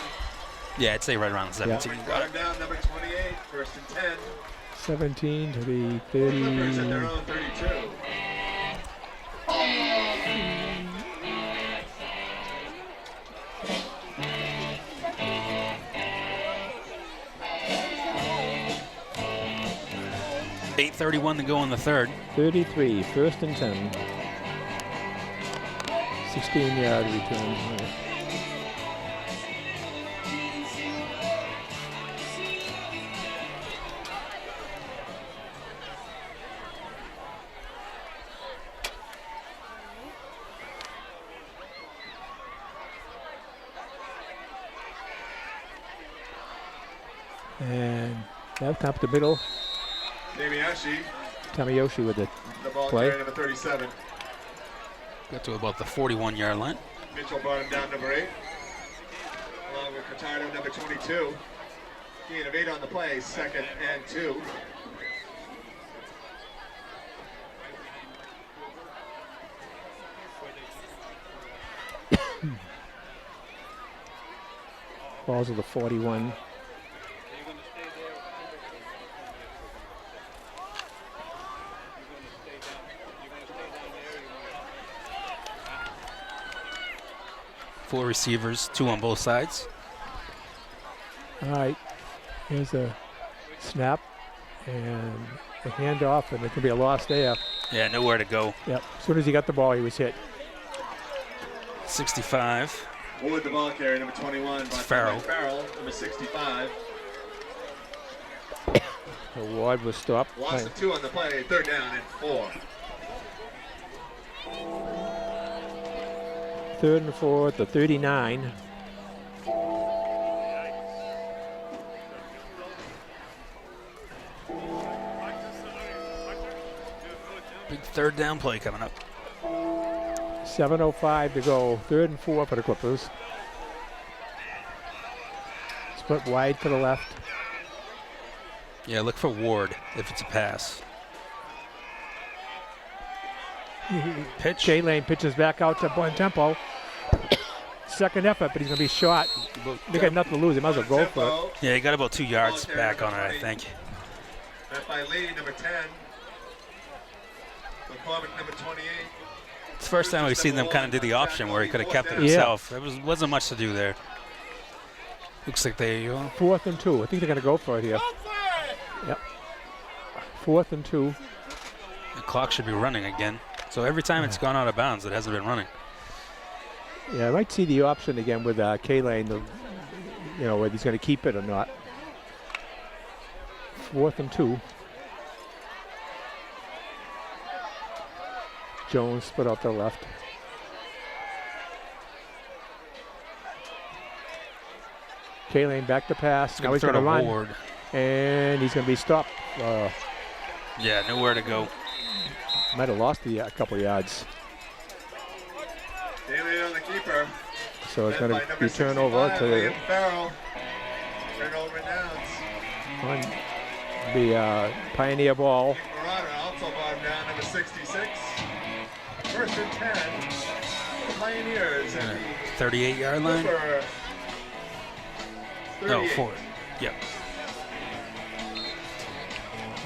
B: Yeah, I'd say right around 17.
A: Yeah.
B: Got it.
C: Down number 28, first and 10.
A: 17 to the
C: Clippers at their
A: 30.
C: own 32.
B: .8:31 to go in the third.
A: 33, first and 10. 16-yard return. And now up the middle. Tamayoshi with it.
C: The ball
A: Play.
C: carrier, number 37.
B: Got to about the 41-yard line.
C: Mitchell brought him down, number 8. Along with Cortado, number 22. Gain of 8 on the play, 2nd and 2.
A: Balls of the 41.
B: Four receivers, 2 on both sides.
A: All right, here's a snap and a handoff, and it could be a loss there.
B: Yeah, nowhere to go.
A: Yep, as soon as he got the ball, he was hit.
B: 65.
C: Wood, the ball carrier, number 21.
B: Farrell.
C: Farrell, number 65.
A: The Ward was stopped.
C: Loss of 2 on the play, 3rd down and 4.
A: 3rd and 4 at the 39.
B: Big 3rd down play coming up.
A: 7:05 to go. 3rd and 4 for the Clippers. Split wide to the left.
B: Yeah, look for Ward if it's a pass. Pitch.
A: J-Lane pitches back out to Bontempo. Second effort, but he's going to be shot. They got nothing to lose. He might as well go for it.
B: Yeah, he got about 2 yards back on it, I think.
C: Met by Lee, number 10. McCormick, number 28.
B: It's the first time we've seen them kind of do the option where he could have kept it himself. There wasn't much to do there. Looks like they...
A: 4th and 2. I think they're going to go for it here. Yep. 4th and 2.
B: The clock should be running again. So every time it's gone out of bounds, it hasn't been running.
A: Yeah, I might see the option again with K-Lane, you know, whether he's going to keep it or not. 4th and 2. Jones split out to the left. K-Lane back to pass. Now he's going to run.
B: Ward.
A: And he's going to be stopped.
B: Yeah, nowhere to go.
A: Might have lost a couple yards.
C: Daly on the keeper.
A: So it's
C: Led
A: going
C: by
A: to
C: number
A: be turnover
C: 65,
A: to
C: Liam Farrell. Turnover and downs.
A: on the Pioneer ball.
C: Marauder also brought him down, number 66. 1st and 10. The Pioneers at the
B: 38-yard line?
C: Clipper.
B: No,
C: 38.
B: 4. Yep.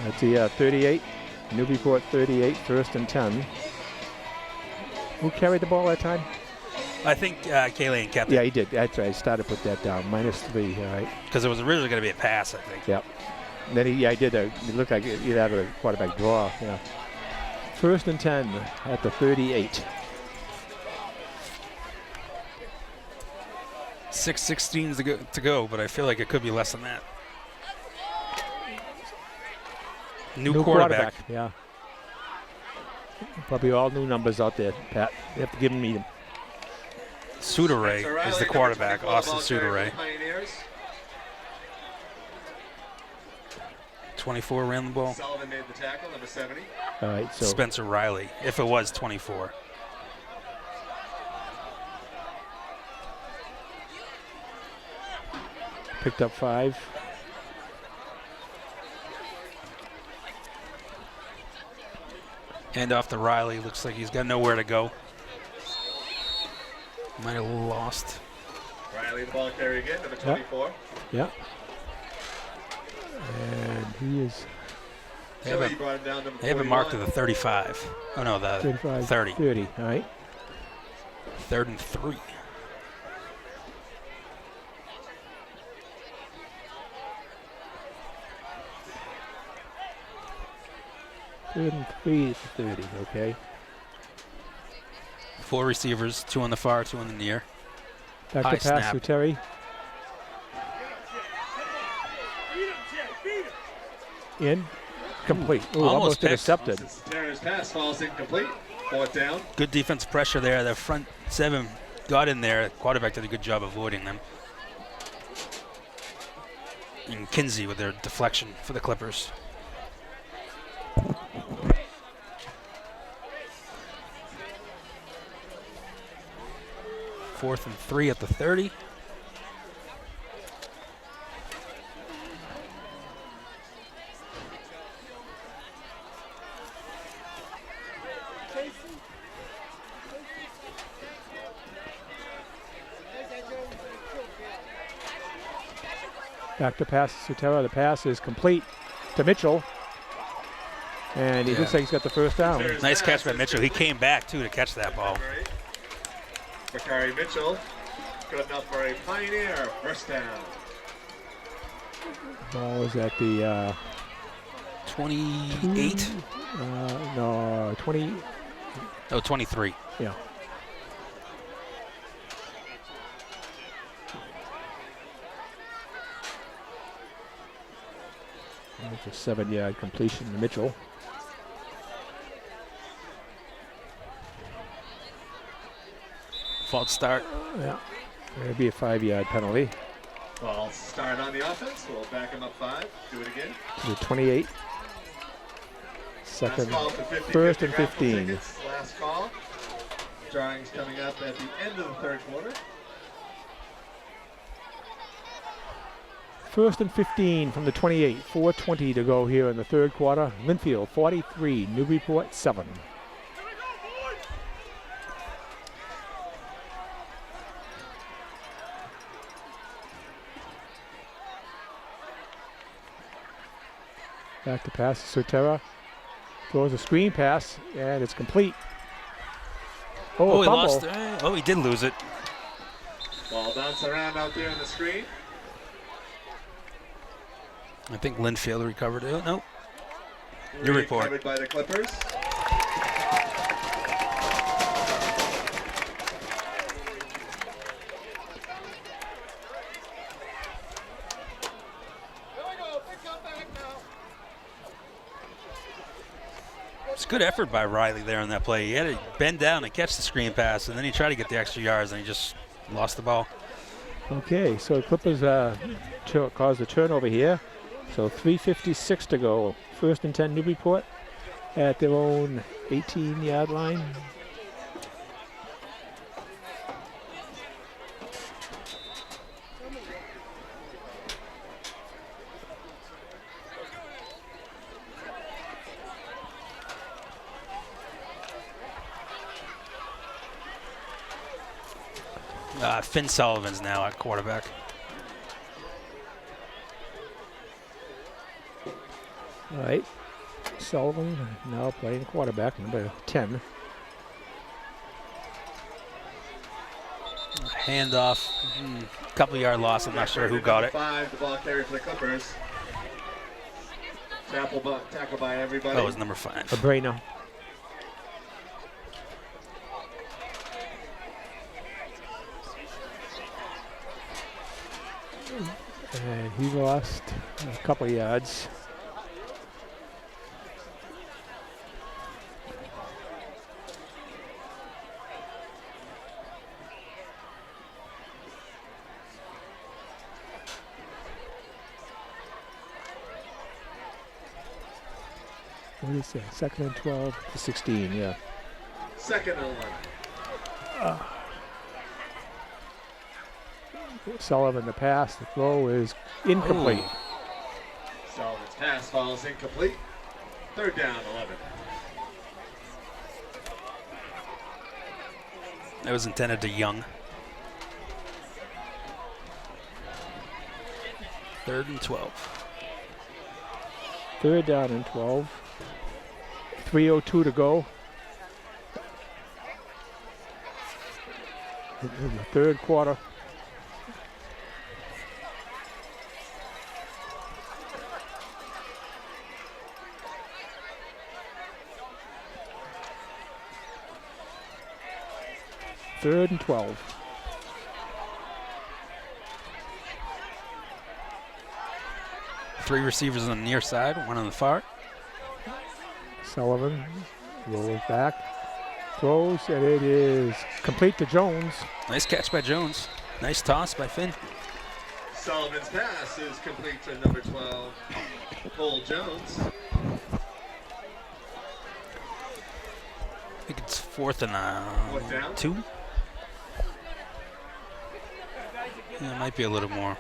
A: That's the 38. Newburyport 38, 1st and 10. Who carried the ball that time?
B: I think K-Lane kept it.
A: Yeah, he did. That's right. I started to put that down. -3, all right.
B: Because it was originally going to be a pass, I think.
A: Yep. And then he did. It looked like he'd have a quarterback draw. Yeah. 1st and 10 at the 38.
B: 6:16 to go, but I feel like it could be less than that. New quarterback.
A: Yeah. Probably all new numbers out there, Pat. You have to give me them.
B: Suderay is the quarterback, Austin Suderay. 24 ran the ball.
C: Sullivan made the tackle, number 70.
A: All right, so
B: Spencer Riley, if it was 24.
A: picked up 5.
B: Hand off to Riley. Looks like he's got nowhere to go. Might have lost.
C: Riley, the ball carrier again, number 24.
A: Yeah. And he is
B: They have
C: He brought him down, number
B: They have it marked to
C: 41.
B: the 35. Oh, no, the
A: 35,
B: 30.
A: 30, all right.
B: 3rd and 3.
A: Third and 3 is 30, okay.
B: 4 receivers, 2 on the far, 2 on the near.
A: Back
B: High
A: to pass
B: snap.
A: to Terry. In. Complete. Ooh, almost
B: picked.
A: intercepted.
C: Terry's pass falls incomplete. 4th down.
B: Good defense pressure there. The front 7 got in there. Quarterback did a good job avoiding them. and Kinsey with their deflection for the Clippers. Fourth and 3 at the 30.
A: Back to pass to Sutera. The pass is complete to Mitchell. And he looks like he's got the first down.
B: Nice catch by Mitchell. He came back, too, to catch that ball.
C: Bakari Mitchell, good enough for a Pioneer first down.
A: Ball is at the
B: 28?
A: no, 20.
B: Oh, 23.
A: Yeah. That's a 7-yard completion to Mitchell.
B: False start.
A: Yeah. There'll be a 5-yard penalty.
C: False start on the offense. We'll back him up 5. Do it again.
A: To the 28. Second, first and 15.
C: Last call. Drawings coming up at the end of the third quarter.
A: First and 15 from the 28. 4:20 to go here in the third quarter. Lynnfield 43, Newburyport 7. Back to pass to Sotera. Throws a screen pass, and it's complete.
B: Oh, he
A: fumble.
B: lost. Oh, he did lose it.
C: Ball bouncing around out there on the screen.
B: I think Lynnfield recovered it. No. Newburyport.
C: Recovered by the Clippers.
B: It's good effort by Riley there on that play. He had to bend down and catch the screen pass, and then he tried to get the extra yards, and he just lost the ball.
A: Okay, so Clippers caused a turnover here. So 3:56 to go. First and 10 Newburyport at their own 18-yard line.
B: Finn Sullivan's now at quarterback.
A: All right, Sullivan now playing quarterback, number 10.
B: Handoff, couple yard loss. I'm not sure who got it.
C: 5, the ball carried for the Clippers. Tackle by everybody.
B: Oh, it was number 5.
A: Abrano. And he lost a couple yards. What is that? Second and 12 to 16, yeah.
C: Second and 11.
A: Sullivan the pass, the throw is incomplete.
C: Sullivan's pass falls incomplete. Third down, 11.
B: That was intended to Young. Third and 12.
A: Third down and 12. 3:02 to go. In the third quarter. Third and 12.
B: Three receivers on the near side, one on the far.
A: Sullivan rolls back, throws, and it is complete to Jones.
B: Nice catch by Jones. Nice toss by Finn.
C: Sullivan's pass is complete to number 12, Cole Jones.
B: I think it's fourth and
C: down.
B: 2. Yeah, it might be a little more.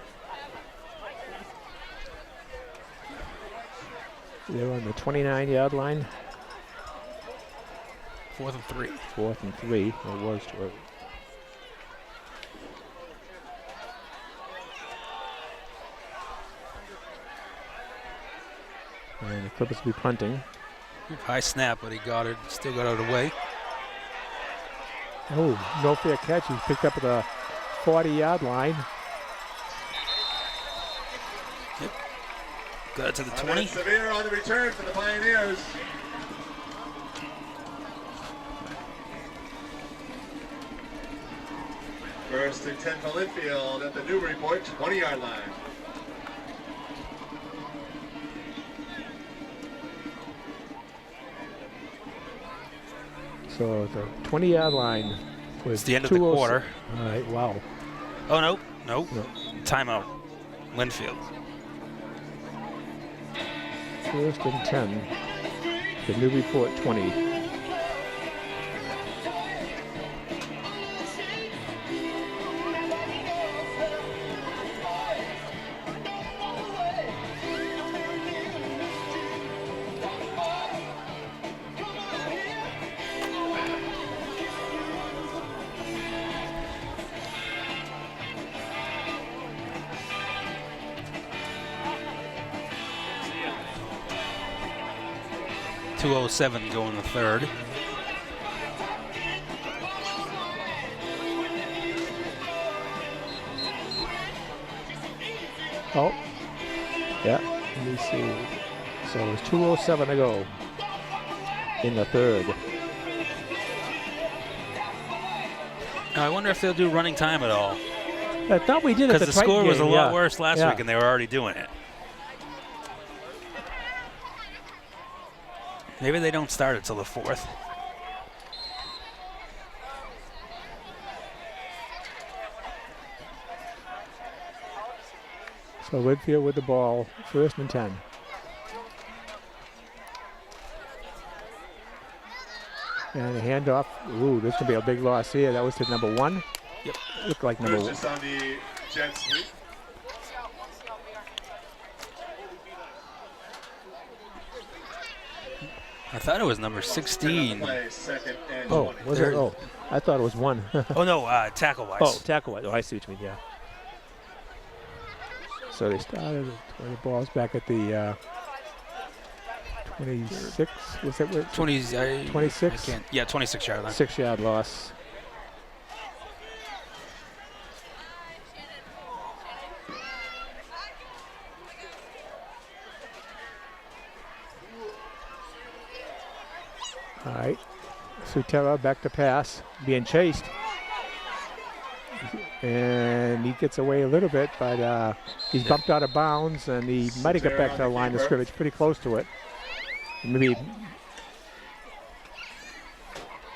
A: They're on the 29-yard line.
B: 4th and 3.
A: 4th and 3. It was. And the Clippers will be punting.
B: High snap, but he got it. Still got out of the way.
A: Oh, no fair catch. He picked up at the 40-yard line.
B: Yep. Got it to the
C: And
B: 20.
C: then Severe on the return for the Pioneers. First and 10 for Lynnfield at the Newburyport 20-yard line.
A: So the 20-yard line was
B: It's the end of the quarter.
A: All right, wow.
B: Oh, no. No.
A: No.
B: Timeout. Lynnfield.
A: First and 10. The Newburyport 20.
B: .207 going the third.
A: Oh, yeah. Let me see. So it's 2:07 to go in the third.
B: Now, I wonder if they'll do running time at all.
A: I thought we did it
B: Because the score was a lot worse last
A: Yeah.
B: week, and they were already doing it. Maybe they don't start it till the 4th.
A: So Lynnfield with the ball, first and 10. And a handoff. Ooh, this could be a big loss here. That was to number 1.
B: Yep.
A: Looked like number 1.
C: Just on the jet sweep.
B: I thought it was number 16.
C: Play, second and
A: Oh,
C: 20.
A: was it? Oh, I thought it was 1.
B: Oh, no, tackle-wise.
A: Oh, tackle. Oh, I see what you mean, yeah. So they started, the ball's back at the 26. Was it what?
B: 20,
A: 26?
B: Yeah, 26-yard line.
A: 6-yard loss. All right, Sutera back to pass, being chased. And he gets away a little bit, but he's bumped out of bounds, and he might have got back to the line of scrimmage, pretty close to it. Maybe.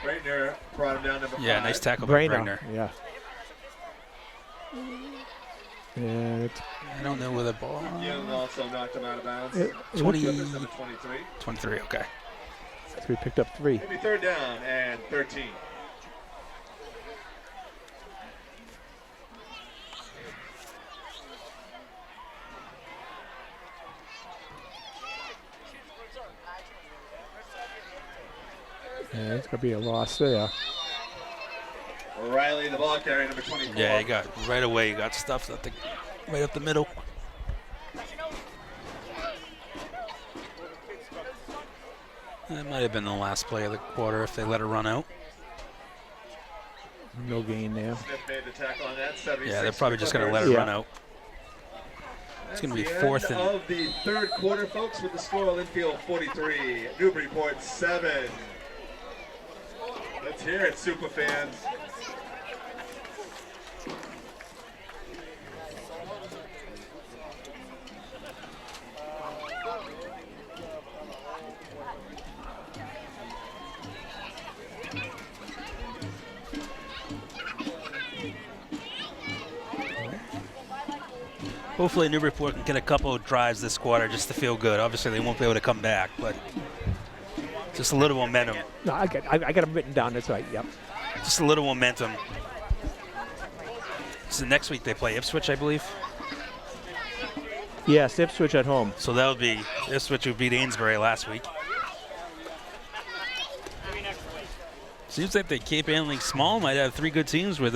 C: Braitner brought him down number 5.
B: Yeah, nice tackle by
A: Brainer.
B: Brainer.
A: Yeah. And it's
B: I don't know where the ball.
C: Young also knocked him out of bounds.
B: 20.
C: Number 23.
B: 23, okay.
A: so we picked up 3.
C: Maybe third down and 13.
A: And it's going to be a loss there.
C: Riley, the ball carrier, number 24.
B: Yeah, he got right away. He got stuffed at the, right up the middle. That might have been the last play of the quarter if they let it run out.
A: No gain there.
C: Smith made the tackle on that. 76
B: Yeah, they're probably just going to let it
A: Yeah.
B: run out. It's going to be
C: That's the
B: fourth
C: end
B: and
C: of the third quarter, folks, with the score Lynnfield 43, Newburyport 7. Let's hear it, super fans.
B: Hopefully Newburyport can get a couple of drives this quarter just to feel good. Obviously they won't be able to come back, but just a little momentum.
A: No, I got them written down. That's right. Yep.
B: Just a little momentum. So next week they play Ipswich, I believe.
A: Yes, Ipswich at home.
B: So that would be Ipswich who beat Amesbury last week. Seems like they keep handling small. Might have 3 good teams with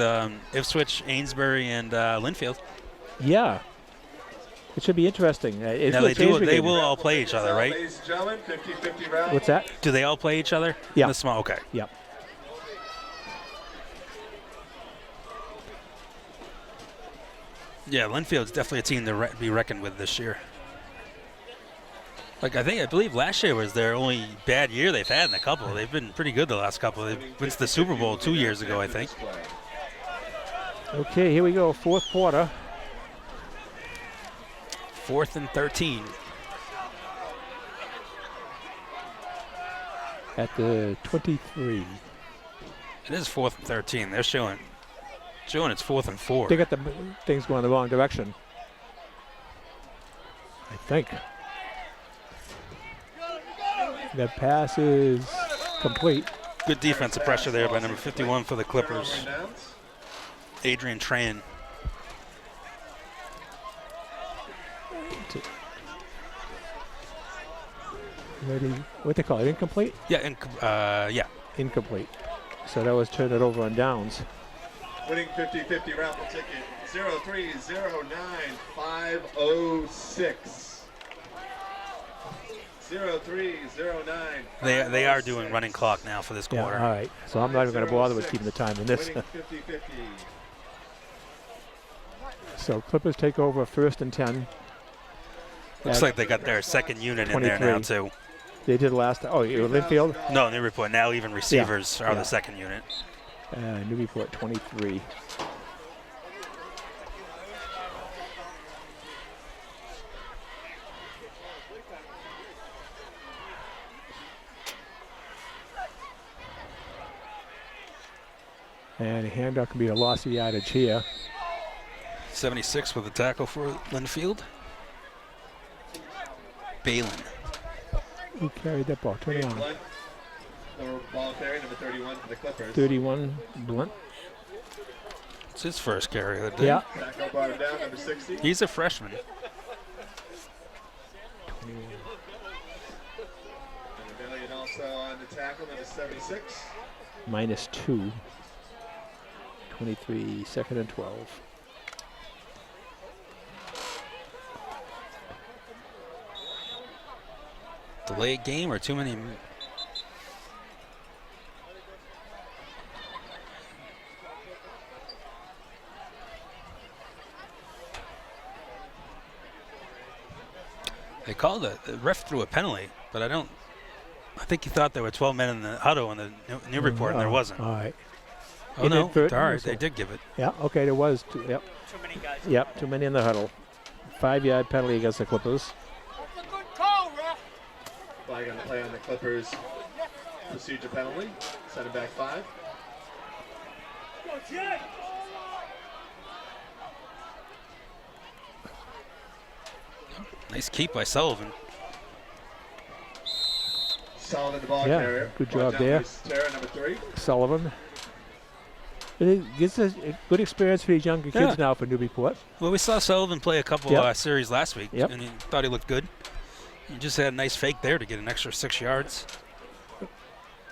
B: Ipswich, Amesbury, and Lynnfield.
A: Yeah. It should be interesting.
B: Now they will all play each other, right?
C: Ladies and gentlemen, 50-50 round.
A: What's that?
B: Do they all play each other?
A: Yeah.
B: In the small, okay.
A: Yep.
B: Yeah, Lynnfield's definitely a team to be reckoned with this year. Like I believe last year was their only bad year they've had in a couple. They've been pretty good the last couple. They went to the Super Bowl 2 years ago, I think.
A: Okay, here we go. Fourth quarter.
B: 4th and 13.
A: At the 23.
B: It is 4th and 13. They're showing it's 4th and 4.
A: They got the things going the wrong direction. I think. That pass is complete.
B: Good defensive pressure there by number 51 for the Clippers, Adrian Tran.
A: What they call it? Incomplete?
B: Yeah, yeah.
A: Incomplete. So that was turn it over on downs.
C: Winning 50-50 raffle ticket 0309506. 0309.
B: They are doing running clock now for this quarter.
A: Yeah, all right. So I'm not even going to bother with keeping the time in this.
C: Winning 50-50.
A: So Clippers take over 1st and 10.
B: Looks like they got their second unit in there now, too.
A: They did last. Oh, you were Lynnfield?
B: No, Newburyport. Now even receivers are the second unit.
A: Newburyport 23. And a handoff can be a loss of yardage here.
B: 76 with a tackle for Lynnfield. Balin.
A: Who carried that ball? Turn it on.
C: Blunt, or ball carry, number 31 for the Clippers.
A: 31, Blunt.
B: It's his first carry of the day.
A: Yeah.
C: Tackle brought him down, number 60.
B: He's a freshman.
A: 21.
C: And Rebellion also on the tackle, number 76.
A: -2. 23, 2nd and 12.
B: Delayed game or too many? They called it. The ref threw a penalty, but I think he thought there were 12 men in the huddle in the Newburyport, and there wasn't.
A: All right.
B: Oh, no. All right, they did give it.
A: Yeah, okay, there was. Yep.
E: Too many guys.
A: Yep, too many in the huddle. 5-yard penalty against the Clippers.
E: That's a good call, ref.
C: Flag on the play on the Clippers. Procedure penalty. Send it back 5.
B: Nice keep by Sullivan.
C: Sullivan, the ball
A: Yeah,
C: carrier.
A: good
C: Brought
A: job
C: down
A: there.
C: by Terra, number 3.
A: Sullivan. It gives us a good experience for these younger kids now for Newburyport.
B: Well, we saw Sullivan play a couple series last week, and he thought he looked good. He just had a nice fake there to get an extra 6 yards.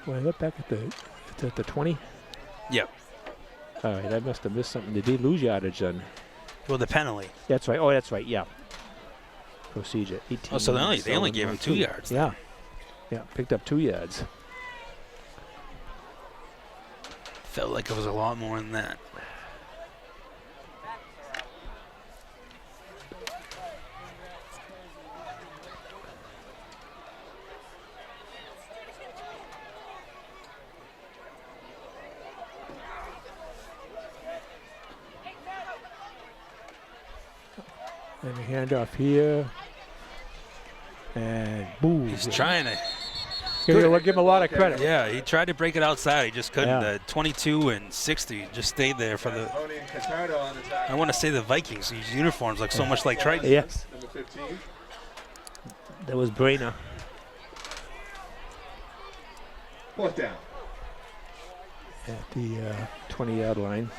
A: Well, look back at the 20.
B: Yep.
A: All right, I must have missed something. Did he lose yardage then?
B: Well, the penalty.
A: That's right. Oh, that's right. Yeah. Procedure. 18.
B: Oh, so they only gave him 2 yards.
A: Yeah. Yeah, picked up 2 yards.
B: Felt like it was a lot more than that.
A: And a handoff here. And boom.
B: He's trying to
A: Give him a lot of credit.
B: Yeah, he tried to break it outside. He just couldn't.
A: Yeah.
B: 22 and 60 just stayed there for the.
C: Tony and Catardo on the tackle.
B: I want to say the Vikings. These uniforms look so much like Triton.
A: Yes,
C: Number 15.
A: that was Brainer.
C: Fourth down.
A: At the 20-yard line.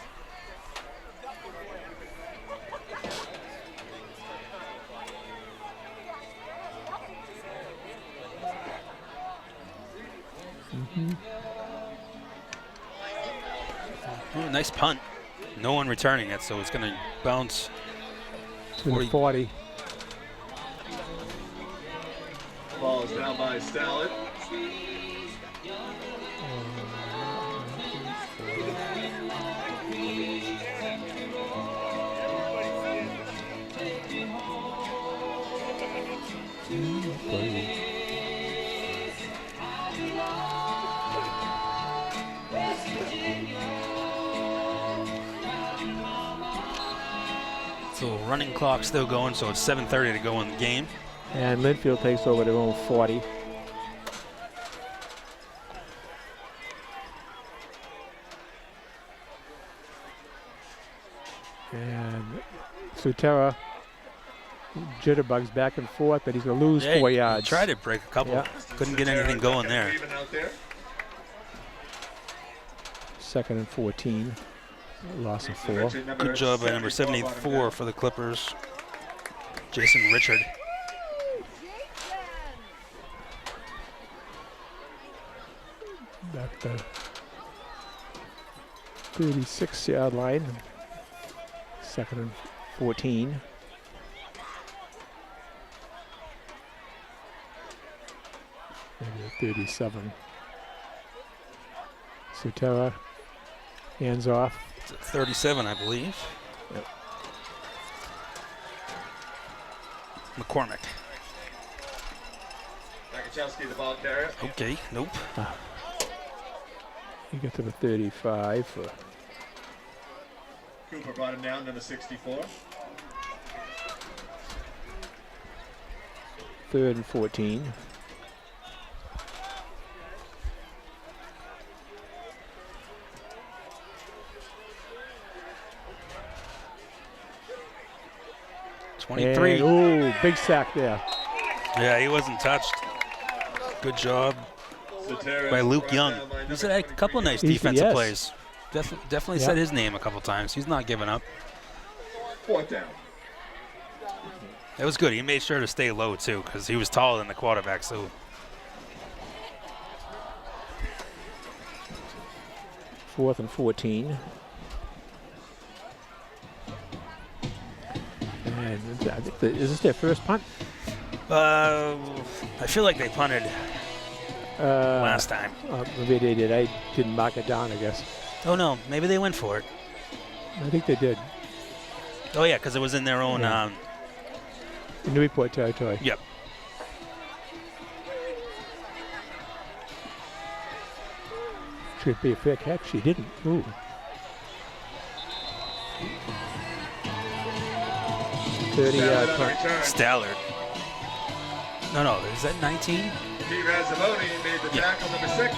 B: Ooh, nice punt. No one returning it, so it's going to bounce.
A: To the 40.
C: Ball is down by Stallet.
B: So running clock still going, so it's 7:30 to go in the game.
A: And Lynnfield takes over their own 40. And Sutera jitterbugs back and forth, but he's going to lose 4 yards.
B: He tried to break a couple.
A: Yeah.
B: Couldn't get anything going there.
C: Even out there.
A: 2nd and 14. Loss of 4.
B: Good job by number 74 for the Clippers, Jason Richard.
A: Back to 36-yard line. 2nd and 14. Maybe 37. Sutera, hands off.
B: 37, I believe.
A: Yep.
B: McCormick.
C: Makachowski, the ball carrier.
B: Okay, nope.
A: You get to the 35 for
C: Cooper brought him down, number 64.
A: 3rd and 14.
B: And,
A: ooh, big sack there.
B: Yeah, he wasn't touched. Good job by Luke Young. He's had a couple of nice defensive
A: yes.
B: plays. Definitely
A: Yeah.
B: said his name a couple times. He's not giving up.
C: 4th down.
B: That was good. He made sure to stay low, too, because he was taller than the quarterback. So
A: 4th and 14. And I think is this their first punt?
B: I feel like they punted last time.
A: Maybe they did. I didn't mark it down, I guess.
B: Oh, no. Maybe they went for it.
A: I think they did.
B: Oh, yeah, because it was in their own.
A: Yeah. Newburyport territory.
B: Yep.
A: Should be a fair catch. She didn't. Ooh.
C: Stallet on
A: punt.
C: return.
B: Stallard. No, is that 19?
C: Steve Razzamoni made the tackle, number 6.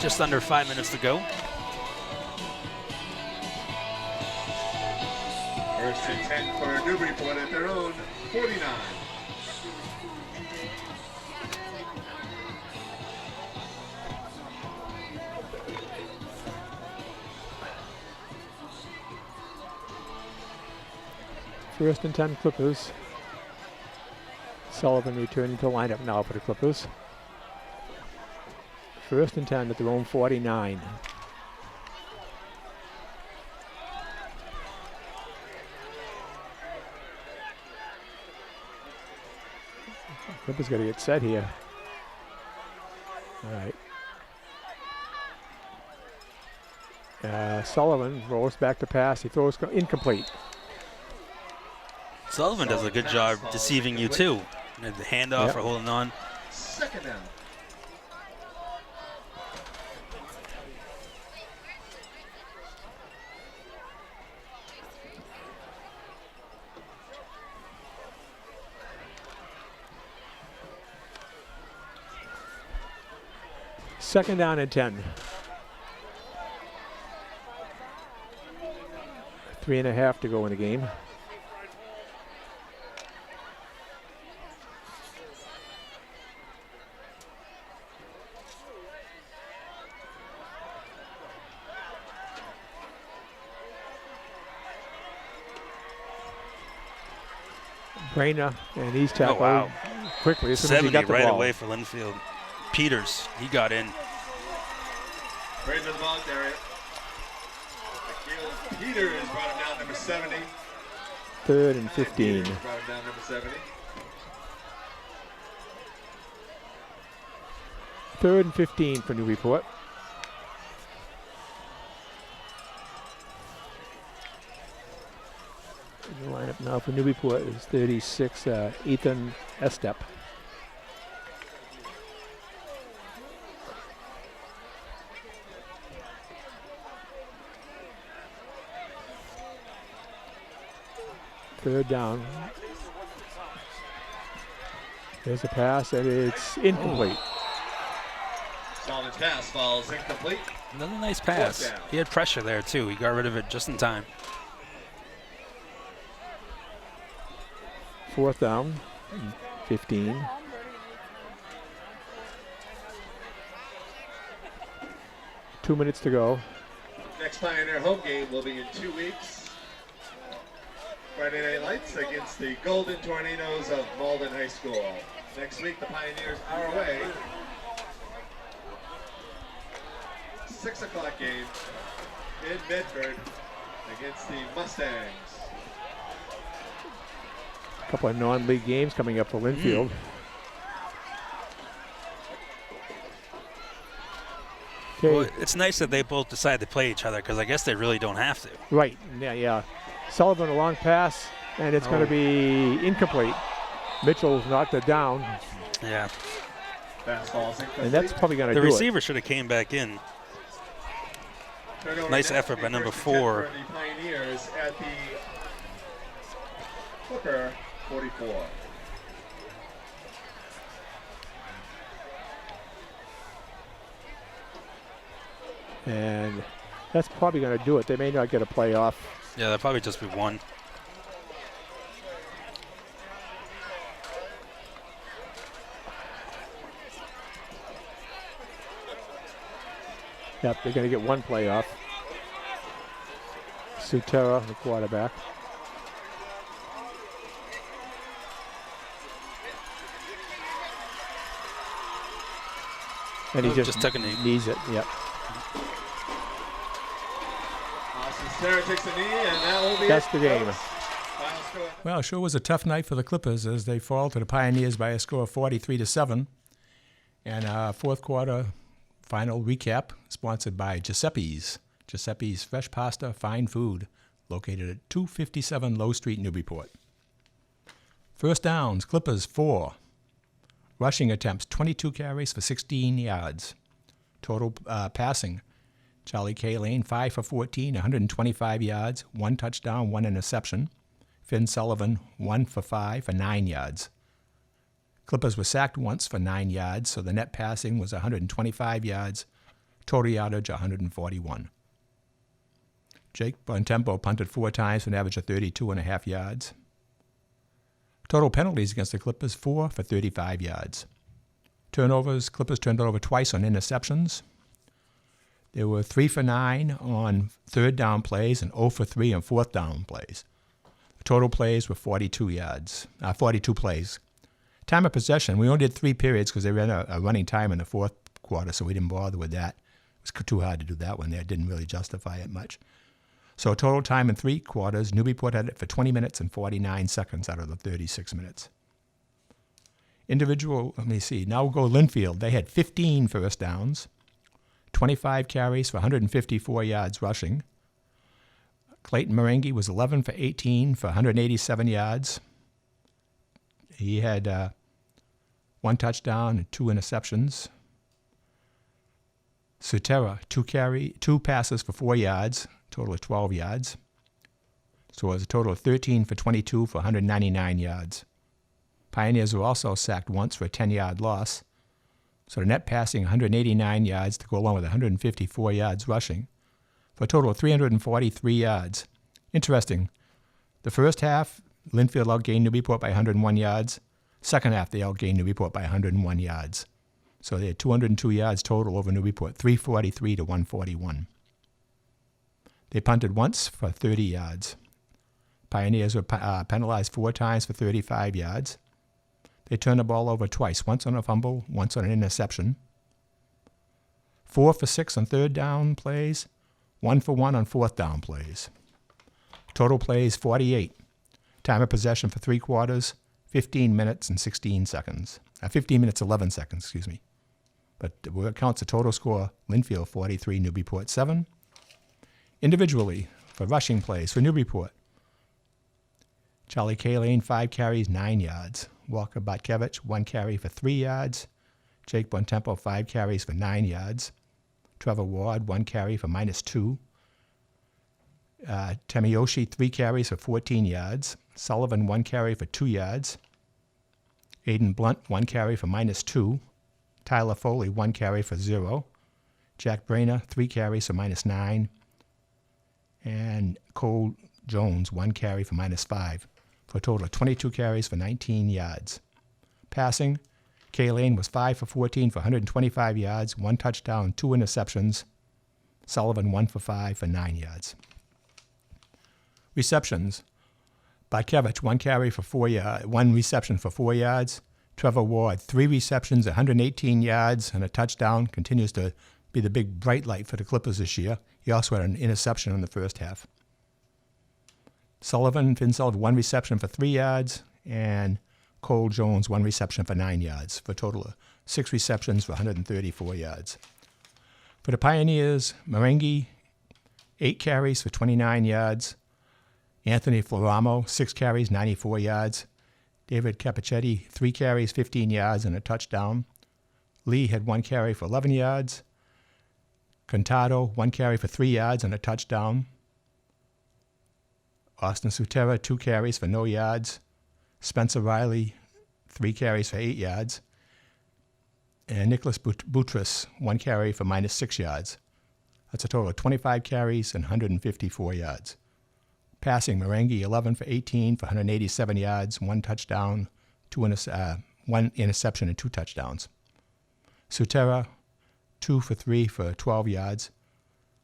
B: Just under 5 minutes to go.
C: First and 10 for Newburyport at their own 49.
A: First and 10 Clippers. Sullivan returning to lineup now for the Clippers. First and 10 at their own 49. Clippers got to get set here. All right. Sullivan rolls back to pass. He throws incomplete.
B: Sullivan does a good job deceiving you, too. The handoff
A: Yep.
B: or holding on.
C: 2nd down.
A: Second down and 10. 3.5 to go in the game. Brainer, and he's tackled quickly as soon as he
B: 70
A: got the
B: right
A: ball.
B: away for Lynnfield. Peters, he got in.
C: Right to the ball, Darius. Peters brought him down, number 70.
A: Third and 15.
C: Peters brought him down, number 70.
A: Third and 15 for Newburyport. The lineup now for Newburyport is 36, Ethan Estep. Third down. There's a pass, and it's incomplete.
C: Solid pass falls incomplete.
B: Another nice pass.
C: down.
B: He had pressure there, too. He got rid of it just in time.
A: Fourth down, 15. Two minutes to go.
C: Next Pioneer home game will be in 2 weeks. Friday Night Lights against the Golden Tornadoes of Malden High School. Next week, the Pioneers are away. 6 o'clock game in Medford against the Mustangs.
A: A couple of non-league games coming up for Lynnfield. Okay,
B: Well, it's nice that they both decide to play each other because I guess they really don't have to.
A: right, yeah. Sullivan, a long pass, and it's going to be incomplete. Mitchell knocked it down,
B: Yeah.
C: Fastballs incomplete.
A: and that's probably going to
B: The
A: do it.
B: receiver should have came back in.
C: Turnover
B: Nice
C: next
B: effort
C: will
B: by
C: be
B: number
C: 1st and 10
B: 4.
C: For the Pioneers at the Clipper 44.
A: And that's probably going to do it. They may not get a playoff.
B: Yeah, that'll probably just be one.
A: Yep, they're going to get one playoff. Sutera, the quarterback. And he
B: Oh,
A: just
B: just took a knee.
A: knees it. Yep.
C: Sarah takes a knee, and that will be
A: That's
C: it,
A: the game.
C: folks. Final score.
F: Well, it sure was a tough night for the Clippers as they fall to the Pioneers by a score of 43-7. And our fourth quarter final recap sponsored by Giuseppe's. Giuseppe's Fresh Pasta, Fine Food, located at 257 Low Street, Newburyport. First downs, Clippers 4. Rushing attempts, 22 carries for 16 yards. Total passing, Charlie K. Lane, 5 for 14, 125 yards, 1 touchdown, 1 interception. Finn Sullivan, 1 for 5 for 9 yards. Clippers were sacked once for 9 yards, so the net passing was 125 yards, total yardage 141. Jake Bontempo punted 4 times for an average of 32.5 yards. Total penalties against the Clippers, 4 for 35 yards. Turnovers, Clippers turned it over twice on interceptions. There were 3 for 9 on third down plays and 0 for 3 on fourth down plays. The total plays were 42 plays. Time of possession, we only did 3 periods because they ran a running time in the fourth quarter, so we didn't bother with that. It was too hard to do that one there. It didn't really justify it much. So total time in 3 quarters, Newburyport had it for 20 minutes and 49 seconds out of the 36 minutes. Individual, let me see, now we'll go Lynnfield. They had 15 first downs, 25 carries for 154 yards rushing. Clayton Marengi was 11 for 18 for 187 yards. He had 1 touchdown and 2 interceptions. Sutera, 2 passes for 4 yards, total of 12 yards. So it was a total of 13 for 22 for 199 yards. Pioneers were also sacked once for a 10-yard loss. So the net passing 189 yards to go along with 154 yards rushing for a total of 343 yards. Interesting. The first half, Lynnfield outgained Newburyport by 101 yards. Second half, they outgained Newburyport by 101 yards. So they had 202 yards total over Newburyport, 343 to 141. They punted once for 30 yards. Pioneers were penalized 4 times for 35 yards. They turned the ball over twice, once on a fumble, once on an interception. 4 for 6 on third down plays, 1 for 1 on fourth down plays. Total plays 48. Time of possession for 3 quarters, 15 minutes and 16 seconds. 15 minutes, 11 seconds, excuse me. But it counts the total score, Lynnfield 43, Newburyport 7. Individually, for rushing plays for Newburyport, Charlie Kalane, 5 carries, 9 yards. Walker Botkevich, 1 carry for 3 yards. Jake Bontempo, 5 carries for 9 yards. Trevor Ward, 1 carry for -2. Temiyoshi, 3 carries for 14 yards. Sullivan, 1 carry for 2 yards. Aiden Blunt, 1 carry for -2. Tyler Foley, 1 carry for 0. Jack Brainer, 3 carries for -9. And Cole Jones, 1 carry for -5. For a total of 22 carries for 19 yards. Passing, Kalane was 5 for 14 for 125 yards, 1 touchdown, 2 interceptions. Sullivan 1 for 5 for 9 yards. Receptions, Botkevich 1 carry for 1 reception for 4 yards. Trevor Ward 3 receptions, 118 yards, and a touchdown. Continues to be the big bright light for the Clippers this year. He also had an interception in the first half. Finn Sullivan, 1 reception for 3 yards, and Cole Jones, 1 reception for 9 yards, for a total of 6 receptions for 134 yards. For the Pioneers, Marengi, 8 carries for 29 yards. Anthony Floramo, 6 carries, 94 yards. David Capichetti, 3 carries, 15 yards, and a touchdown. Lee had 1 carry for 11 yards. Contado, 1 carry for 3 yards and a touchdown. Austin Sutera, 2 carries for no yards. Spencer Riley, 3 carries for 8 yards. And Nicholas Boutros, 1 carry for -6 yards. That's a total of 25 carries and 154 yards. Passing, Marengi, 11 for 18 for 187 yards, 1 touchdown, 1 interception, and 2 touchdowns. Sutera, 2 for 3 for 12 yards.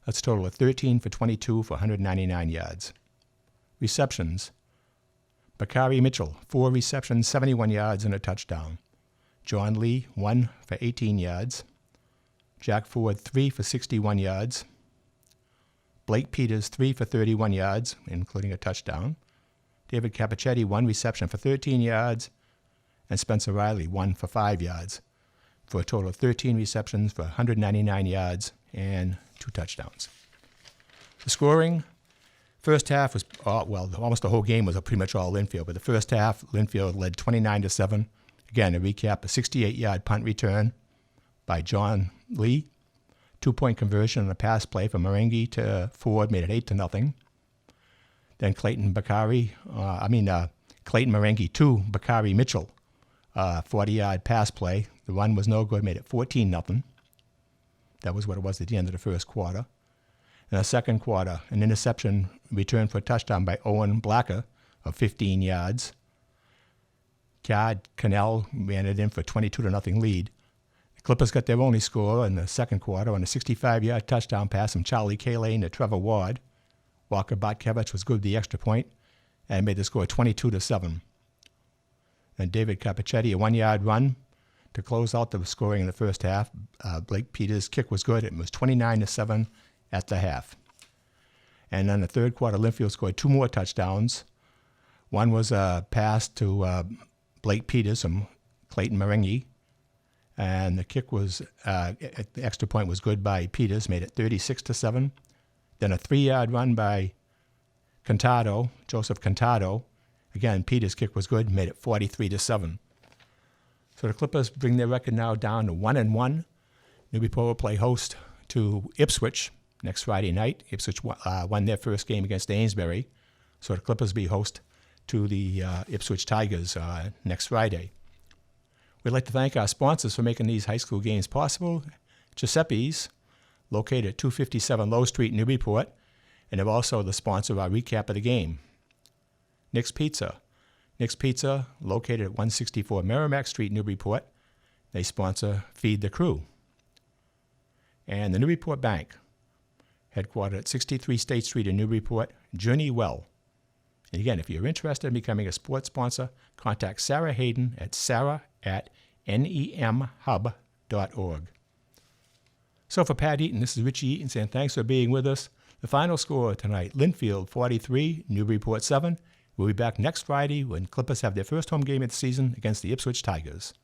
F: That's a total of 13 for 22 for 199 yards. Receptions, Bakari Mitchell, 4 receptions, 71 yards, and a touchdown. John Lee, 1 for 18 yards. Jack Ford, 3 for 61 yards. Blake Peters, 3 for 31 yards, including a touchdown. David Capichetti, 1 reception for 13 yards. And Spencer Riley, 1 for 5 yards, for a total of 13 receptions for 199 yards and 2 touchdowns. The scoring, first half was, almost the whole game was pretty much all Lynnfield, but the first half, Lynnfield led 29-7. Again, to recap, a 68-yard punt return by John Lee. 2-point conversion on a pass play from Marengi to Ford made it 8-0. Then Clayton Marengi to Bakari Mitchell. 40-yard pass play. The run was no good, made it 14-0. That was what it was at the end of the first quarter. In the second quarter, an interception returned for a touchdown by Owen Blacker of 15 yards. Cad Cannell ran it in for a 22-0 lead. The Clippers got their only score in the second quarter on a 65-yard touchdown pass from Charlie Kalane to Trevor Ward. Walker Botkevich was good with the extra point and made the score 22-7. And David Capichetti, a 1-yard run to close out the scoring in the first half. Blake Peters' kick was good. It was 29-7 at the half. And then the third quarter, Lynnfield scored 2 more touchdowns. One was a pass to Blake Peters from Clayton Marengi. And the kick was, the extra point was good by Peters, made it 36-7. Then a 3-yard run by Joseph Contado. Again, Peters' kick was good, made it 43-7. So the Clippers bring their record now down to 1-1. Newburyport will play host to Ipswich next Friday night. Ipswich won their first game against Amesbury. So the Clippers will be host to the Ipswich Tigers next Friday. We'd like to thank our sponsors for making these high school games possible. Giuseppe's, located at 257 Low Street, Newburyport, and they're also the sponsor of our recap of the game. Nick's Pizza. Nick's Pizza, located at 164 Merrimack Street, Newburyport. They sponsor Feed the Crew. And the Newburyport Bank, headquartered at 63 State Street in Newburyport. Journey well. And again, if you're interested in becoming a sports sponsor, contact Sarah Hayden at sarah@nemhub.org. So for Pat Eaton, this is Richie Eaton saying thanks for being with us. The final score tonight, Lynnfield 43, Newburyport 7. We'll be back next Friday when Clippers have their first home game of the season against the Ipswich Tigers.